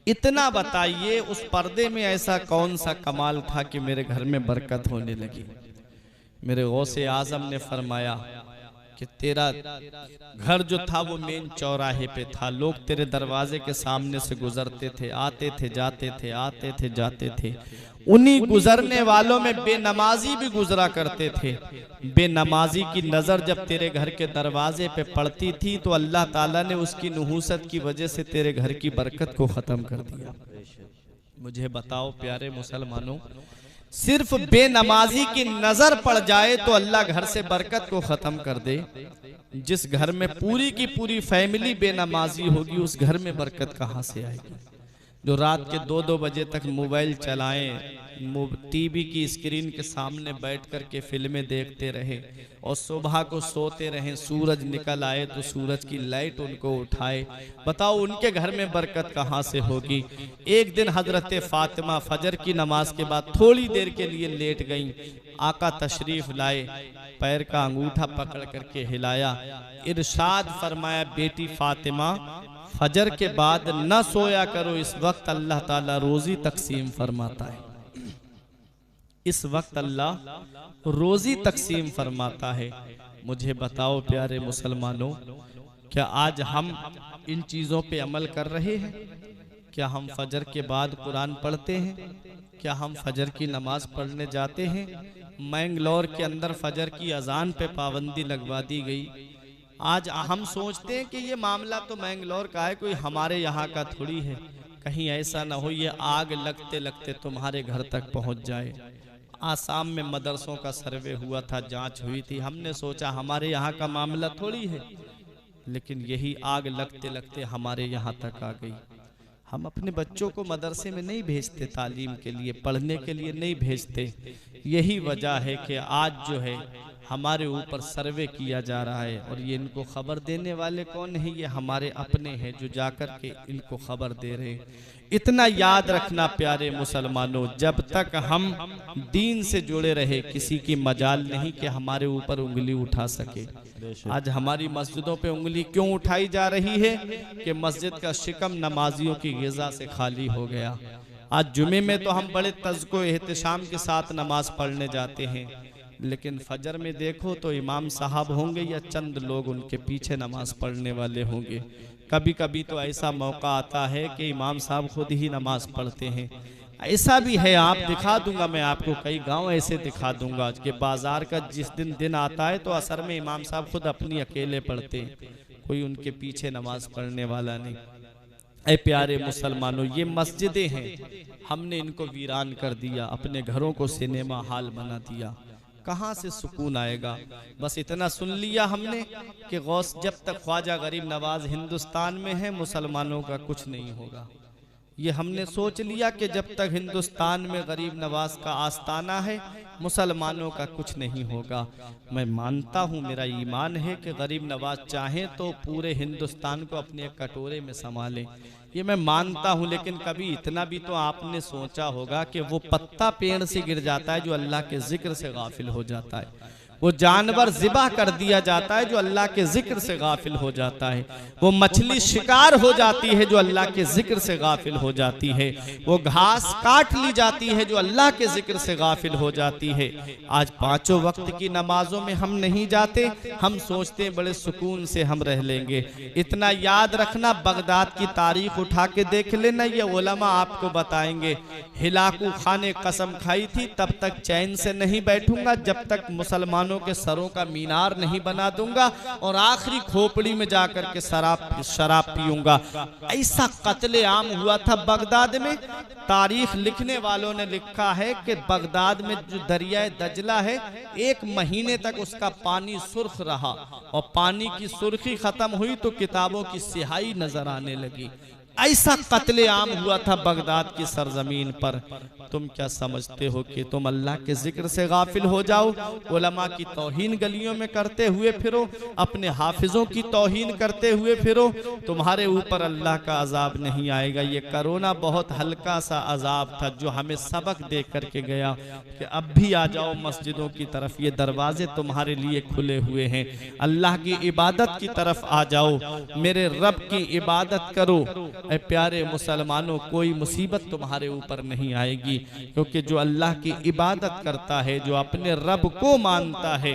इतना बताइए उस पर्दे में ऐसा कौन सा कमाल था कि मेरे घर में बरकत होने लगी? मेरे गौसे आजम ने फरमाया कि तेरा घर जो था वो मेन चौराहे पे था, लोग तेरे दरवाजे के सामने से गुजरते थे, आते थे जाते थे, आते थे जाते थे। उन्हीं गुजरने वालों में बेनमाजी भी गुजरा करते थे। बेनमाजी की नजर जब तेरे घर के दरवाजे पे पड़ती थी तो अल्लाह ताला ने उसकी नहूसत की वजह से तेरे घर की बरकत को खत्म कर दिया। मुझे बताओ प्यारे मुसलमानों, सिर्फ बेनमाजी की नजर पड़ जाए तो अल्लाह घर से बरकत को खत्म कर दे। जिस घर में पूरी की पूरी फैमिली बेनमाजी होगी उस घर में बरकत कहाँ से आएगी? जो रात के 2-2 बजे तक मोबाइल चलाएं, टीवी की स्क्रीन के सामने बैठ कर के फिल्में देखते रहे और सुबह को सोते रहे, सूरज निकल आए तो सूरज की लाइट उनको उठाए, बताओ उनके घर में बरकत कहाँ से होगी? एक दिन हजरत फातिमा फजर की नमाज के बाद थोड़ी देर के लिए लेट गईं। आका तशरीफ लाए, पैर का अंगूठा पकड़ करके हिलाया, इरशाद फरमाया, बेटी फातिमा फजर के बाद न सोया करो, इस वक्त अल्लाह ताला रोजी तकसीम फरमाता है। इस वक्त अल्लाह रोजी तकसीम फरमाता है। मुझे बताओ प्यारे मुसलमानों, क्या आज हम इन चीज़ों पे अमल कर रहे हैं? क्या हम फजर के बाद कुरान पढ़ते हैं? क्या हम फजर की नमाज पढ़ने जाते हैं? मैंगलोर के अंदर फजर की अजान पे पाबंदी लगवा दी गई। आज हम सोचते हैं कि ये मामला तो मैंगलोर का है, कोई हमारे यहाँ का थोड़ी है। कहीं ऐसा ना हो ये आग लगते लगते तुम्हारे घर तक पहुँच जाए। आसाम में मदरसों का सर्वे हुआ था, जांच हुई थी, हमने सोचा हमारे यहाँ का मामला थोड़ी है, लेकिन यही आग लगते लगते हमारे यहाँ तक आ गई। हम अपने बच्चों को मदरसे में नहीं भेजते, तालीम के लिए, पढ़ने के लिए नहीं भेजते। यही वजह है कि आज जो है हमारे ऊपर सर्वे किया जा रहा है, और ये इनको खबर देने वाले कौन है? ये हमारे अपने हैं जो जाकर के इनको खबर दे रहे हैं। इतना याद रखना प्यारे मुसलमानों, जब तक हम दीन से जुड़े रहे किसी की मजाल नहीं कि हमारे ऊपर उंगली उठा सके। आज हमारी मस्जिदों पे उंगली क्यों उठाई जा रही है कि मस्जिद का शिकम नमाजियों की ग़िज़ा से खाली हो गया। आज जुमे में तो हम बड़े तज़्को एहतशाम के साथ नमाज पढ़ने जाते हैं, लेकिन फजर में देखो तो इमाम साहब होंगे या चंद लोग उनके पीछे नमाज पढ़ने वाले होंगे। कभी कभी तो ऐसा मौका आता है कि इमाम साहब खुद ही नमाज पढ़ते हैं। ऐसा भी है, आप दिखा दूंगा मैं आपको, कई गांव ऐसे दिखा दूंगा कि बाजार का जिस दिन आता है तो असर में इमाम साहब खुद अपनी अकेले पढ़ते हैं, कोई उनके पीछे नमाज पढ़ने वाला नहीं। ऐ प्यारे मुसलमानों, ये मस्जिदें हैं, हमने इनको वीरान कर दिया, अपने घरों को सिनेमा हॉल बना दिया। कहाँ से सुकून आएगा? बस इतना सुन लिया हमने कि गौस जब तक ख्वाजा गरीब नवाज हिंदुस्तान में है मुसलमानों का कुछ नहीं होगा। ये हमने सोच लिया कि जब तक हिंदुस्तान में गरीब नवाज का आस्ताना है मुसलमानों का कुछ नहीं होगा। मैं मानता हूँ, मेरा ईमान है कि गरीब नवाज चाहें तो पूरे हिंदुस्तान को अपने एक कटोरे में संभालें, ये मैं मानता हूँ। लेकिन कभी इतना भी तो आपने सोचा होगा कि वो पत्ता पेड़ से गिर जाता है जो अल्लाह के जिक्र से गाफिल हो जाता है, वो जानवर ज़िबा कर दिया जाता है जो अल्लाह के जिक्र से गाफिल हो जाता है, वो मछली शिकार हो जाती है जो अल्लाह के जिक्र से गाफिल हो जाती है, वो घास काट ली जाती है जो अल्लाह के जिक्र से गाफिल हो जाती है। आज पांचों वक्त की नमाजों में हम नहीं जाते, हम सोचते हैं बड़े सुकून से हम रह लेंगे। इतना याद रखना, बगदाद की तारीख उठा के देख लेना, ये उलमा आपको बताएंगे। हिलाकू खान ने कसम खाई थी तब तक चैन से नहीं बैठूंगा जब तक मुसलमानों के सरों का मीनार नहीं बना दूंगा और आखिरी खोपड़ी में जाकर के शराब पीऊंगा। ऐसा कत्ले आम हुआ था बगदाद में। तारीख लिखने वालों ने लिखा है कि बगदाद में जो दरिया दजला है 1 महीने तक उसका पानी सुर्ख रहा और पानी की सुर्खी खत्म हुई तो किताबों की स्याही नजर आने लगी। ऐसा कत्ले आम हुआ था बगदाद की सरजमीन पर। तुम क्या समझते हो कि तुम अल्लाह के जिक्र से गाफिल हो जाओ, उलमा की तौहीन गलियों में करते हुए फिरो, अपने हाफिजों की तौहीन करते हुए फिरो, तुम्हारे ऊपर अल्लाह का अजाब नहीं आएगा। ये कोरोना बहुत हल्का सा अजाब था जो हमें सबक दे करके गया कि अब भी आ जाओ मस्जिदों की तरफ, ये दरवाजे तुम्हारे लिए खुले हुए हैं। अल्लाह की इबादत की तरफ आ जाओ, मेरे रब की इबादत करो। ऐ प्यारे मुसलमानों, कोई मुसीबत तुम्हारे ऊपर नहीं आएगी, क्योंकि जो अल्लाह की इबादत करता है, जो अपने रब को मानता है,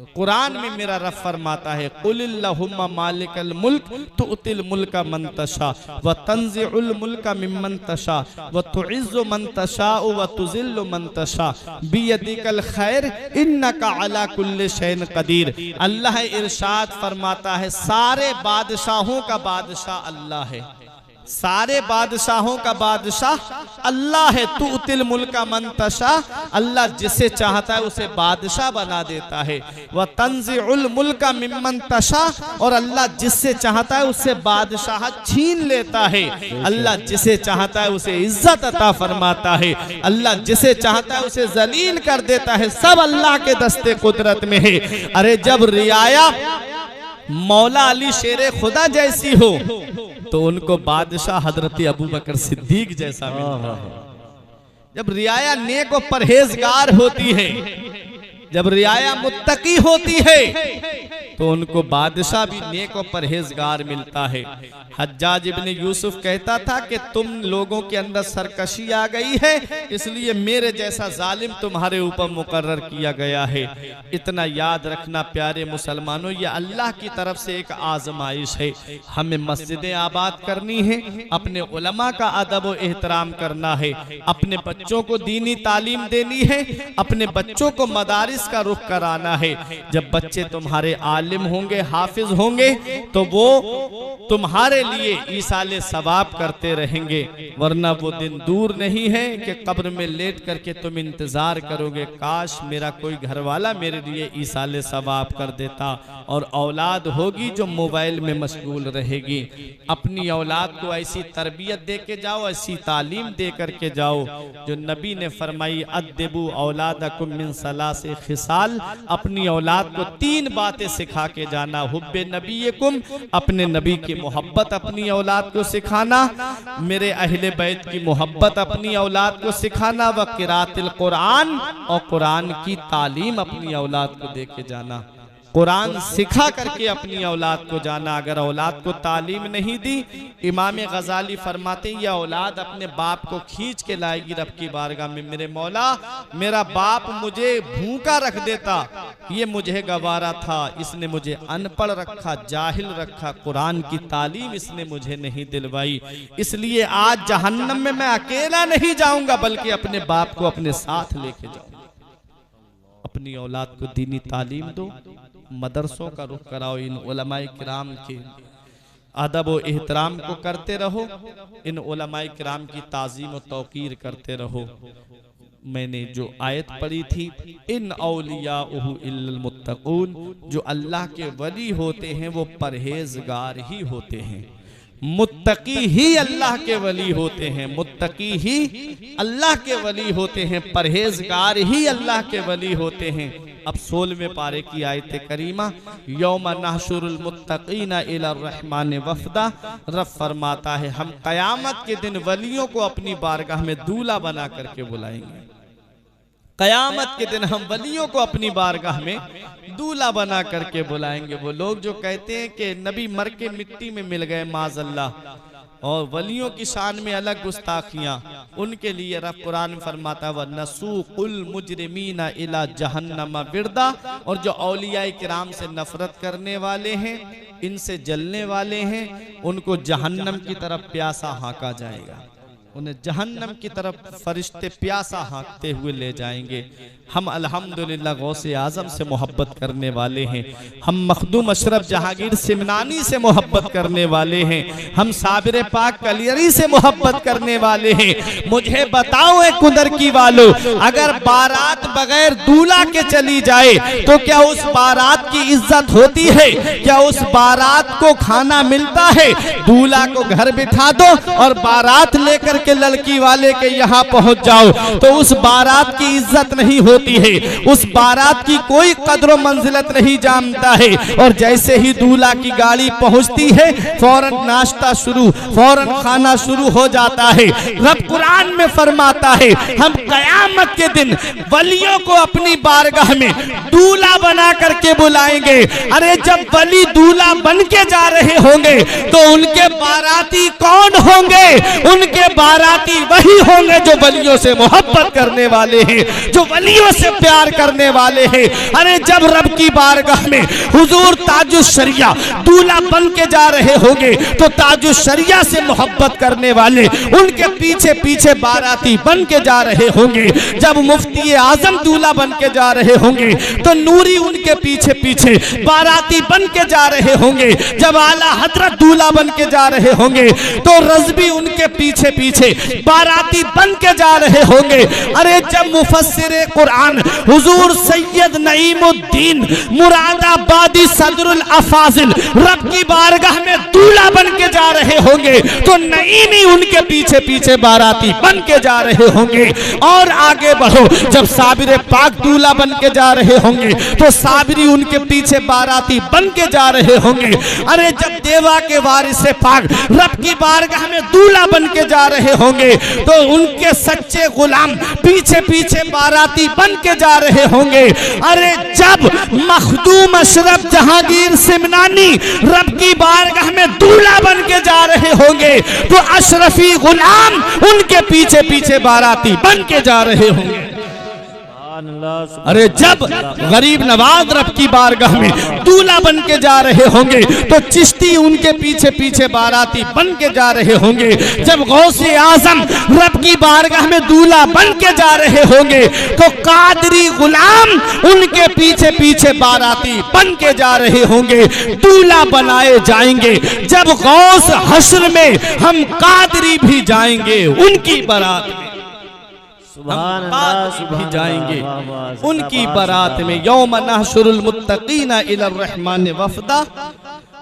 कुरान में मेरा रब फरमाता है कुलिल्लाहुम्मा मालिकल मुल्क तुतिल मुल्का मन तशा व तंज़िउल मुल्का मिम्मन तशा व तुइज़्ज़ु मन तशा व तुज़िल्लु मन तशा बियदिकल खैर इन्नका अला कुल्लि शैइन कदीर। अल्लाह इरशाद फरमाता है सारे बादशाहों का बादशाह अल्लाह है, सारे बादशाहों का बादशाह अल्लाह है। तू उतिल मुल्का मंतशा, अल्लाह जिसे चाहता है उसे बादशाह बना देता है। वह तंज़िउल मुल्का मिम्मन तशा, और अल्लाह जिससे चाहता है उससे बादशाह छीन लेता है। अल्लाह जिसे चाहता है उसे इज्जत अता फरमाता है, अल्लाह जिसे चाहता है उसे जलील कर देता है। सब अल्लाह के दस्ते कुदरत में है। अरे जब रियाया मौला अली शेरे खुदा जैसी हो तो उनको बादशाह हजरत अबू बकर सिद्दीक जैसा मिलता है। जब रियाया नेक और परहेजगार होती है, जब रियाया मुत्तकी होती है तो उनको बादशाह भी नेक और परहेजगार मिलता है। हज्जाज इब्ने यूसुफ कहता था कि तुम लोगों के अंदर सरकशी आ गई है, इसलिए मेरे जैसा जालिम तुम्हारे ऊपर मुकर्रर किया गया है। इतना याद रखना प्यारे मुसलमानों, ये अल्लाह की तरफ से एक आजमाइश है। हमें मस्जिदें आबाद करनी है, अपने उलमा का अदब व एहतराम करना है, अपने बच्चों को दीनी तालीम देनी है, अपने बच्चों को मदारिस का रुख कराना है। जब बच्चे तुम्हारे आलिम होंगे, हाफिज होंगे, तो वो तुम्हारे लिए ईसाले सवाब करते रहेंगे। वरना वो दिन दूर नहीं है कि कब्र में लेट करके तुम इंतजार करोगे काश मेरा कोई घर वाला मेरे लिए ईसाले सवाब कर देता। और औलाद होगी जो मोबाइल में मशगूल रहेगी। अपनी औलाद को ऐसी तरबियत दे के जाओ, ऐसी तालीम दे करके जाओ जो नबी ने फरमाई अद्दिबू औलादकुम मिन सलासे खिसाल। अपनी औलाद को 3 बातें सिखा के जाना। हुब्बे नबीकुम, अपने नबी की मोहब्बत अपनी औलाद को सिखाना, मेरे अहले बैत की मोहब्बत अपनी औलाद को सिखाना, व किरातिल कुरान, और कुरान की तालीम अपनी औलाद को दे के जाना। कुरान सिखा करके अपनी औलाद को जाना। अगर औलाद को तालीम नहीं दी, इमाम गजाली फरमाते हैं यह औलाद अपने बाप को खींच के लाएगी रब की बारगाह में, मेरे मौला मेरा बाप मुझे भूखा रख देता, ये मुझे गवारा था, इसने मुझे अनपढ़ रखा, जाहिल रखा, कुरान की तालीम इसने मुझे नहीं दिलवाई, इसलिए आज जहन्नम में मैं अकेला नहीं जाऊंगा बल्कि अपने बाप को अपने साथ लेके जाऊंगा। अपनी औलाद को दीनी तालीम दो, मदरसों का रुख कराओ, इन उलमाए किराम के अदब व एहतराम को करते रहो, इन उलमाए किराम की ताज़ीम व तौकीर करते रहो। मैंने जो आयत पढ़ी थी, इन औलियाउहु इल्लल मुत्तकून, जो अल्लाह के वली होते हैं वो परहेजगार ही होते हैं। मुत्तकी ही अल्लाह के वली होते हैं, मुत्तकी ही अल्लाह के वली होते हैं, परहेजगार ही अल्लाह के वली होते हैं। अब 16वें पारे की आयत करीमा, यौम नहशुरुल मुत्तकीना इला रहमान वफदा, रब फरमाता है हम कयामत के दिन वलियों को अपनी बारगाह में दूल्हा बना करके बुलाएंगे। कयामत के दिन हम वलियों को अपनी बारगाह में दूल्हा बना करके बुलाएंगे। वो लोग जो कहते हैं कि नबी मर के मिट्टी में मिल गए माज़अल्लाह, और वलियों की शान में अलग गुस्ताखियां, उनके लिए रब कुरान में फरमाता व नसूकुल मुजरिमीना इला जहन्नम विरदा, और जो औलियाए किराम से नफरत करने वाले हैं, इनसे जलने वाले हैं, उनको जहन्नम की तरफ प्यासा हाँका जाएगा, उन्हें जहन्नम की तरफ फरिश्ते प्यासा हाँकते हुए ले जाएंगे। हम अल्हम्दुलिल्लाह गौसे आजम से मोहब्बत करने वाले हैं, हम मखदूम अशरफ जहांगीर सिमनानी से मोहब्बत करने वाले हैं, हम साबिर पाक कलियरी से मोहब्बत करने वाले हैं। मुझे बताओ ए कुदर की वालों, अगर बारात बगैर दूल्हा के चली जाए तो क्या उस बारात की इज्जत होती है? क्या उस बारात को खाना मिलता है? दूल्हा को घर बिठा दो और बारात लेकर के लड़की वाले के यहाँ पहुंच जाओ तो उस बारात की इज्जत नहीं होती है, उस बारात की कोई कद्र मंजिलत नहीं जानता है। और जैसे ही दूल्हा की गाड़ी पहुंचती है फौरन नाश्ता शुरू, फौरन खाना शुरू हो जाता है। रब कुरान में फरमाता है हम कयामत के दिन वलियों को अपनी बारगाह में दूल्हा बना करके बुलाएंगे। अरे जब वली दूल्हा बन के जा रहे होंगे तो उनके बाराती कौन होंगे? उनके बाराती वही होंगे जो वलियों से मोहब्बत करने वाले हैं, जो वलियों से प्यार करने वाले हैं। अरे जब रब की बारगाह में हुजूर ताजुश शरिया दूल्हा बन के जा रहे होंगे तो ताजुश शरिया से मोहब्बत करने वाले उनके पीछे पीछे बाराती बन के जा रहे होंगे। जब मुफ्ती आजम दूल्हा बन के जा रहे होंगे तो नूरी उनके पीछे पीछे बाराती बन के जा रहे होंगे। जब आला हजरत दूल्हा बन के जा रहे होंगे तो रज़बी उनके पीछे पीछे बाराती बन के जा रहे होंगे। अरे जब मुफस्सिर कुरान हुजूर सैयद नईमुद्दीन मुरादाबादी सदरुल अफाजिल रब की बारगाह में दूल्हा बन के जा रहे होंगे तो नईमी उनके पीछे पीछे बाराती बन के जा रहे होंगे। और आगे बढ़ो, जब साबिर पाक दूल्हा बन के जा रहे होंगे तो साबिरी उनके पीछे बाराती बन के जा रहे होंगे। अरे जब देवा के वारिस पाक रब की बारगाह में दूल्हा बन के जा रहे होंगे तो उनके सच्चे गुलाम पीछे पीछे बाराती बन के जा रहे होंगे। अरे जब मखदूम अशरफ जहांगीर सिमनानी रब की बारगाह में दूल्हा बन के जा रहे होंगे तो अशरफी गुलाम उनके पीछे पीछे बाराती बन के जा रहे होंगे। अरे जब गरीब नवाज रब की बारगाह में दूल्हा बन के जा रहे होंगे तो चिश्ती उनके पीछे पीछे बाराती बन के जा रहे होंगे। जब गौसे आजम रब की बारगाह में दूल्हा बन के जा रहे होंगे तो कादरी गुलाम उनके पीछे पीछे बाराती बन के जा रहे होंगे। दूल्हा बनाए जाएंगे। जब गौस हश्र में हम कादरी भी जाएंगे उनकी बारात में, भी जाएंगे उनकी बारात में। यौम नहशुरुल मुत्तकीना इला रहमान वफदा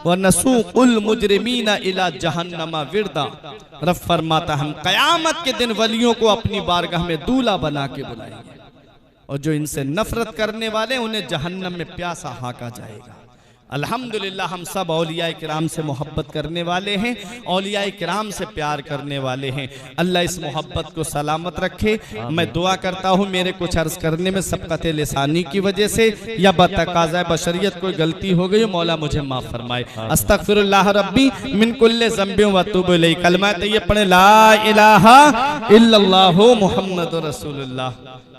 व नसूकुल मुजरिमीना इला जहन्नम विरदा। रब फरमाता हम कयामत के दिन वलियों को अपनी बारगाह में दूल्हा बना के बुलाएंगे और जो इनसे नफरत करने वाले उन्हें जहन्नम में प्यासा हाँका जाएगा। अल्हम्दुलिल्लाह हम सब औलियाए किराम से मोहब्बत करने वाले हैं, औलियाए किराम से प्यार करने वाले हैं। अल्लाह इस मोहब्बत को सलामत रखे। मैं दुआ करता हूँ मेरे कुछ अर्ज करने में सबकत लिसानी की वजह से या बतकाज़ा बशरियत कोई गलती हो गई, मौला मुझे माफ़ फरमाए। अस्तगफिरुल्लाह रब्बी मिन कुल्लि ज़ंबिन व अतूबु इलैहि। कलमा तय्यब पढ़े ला इलाहा इल्लल्लाहु मुहम्मदुर रसूलुल्लाह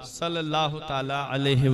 सल्लल्लाहु तआला अलैहि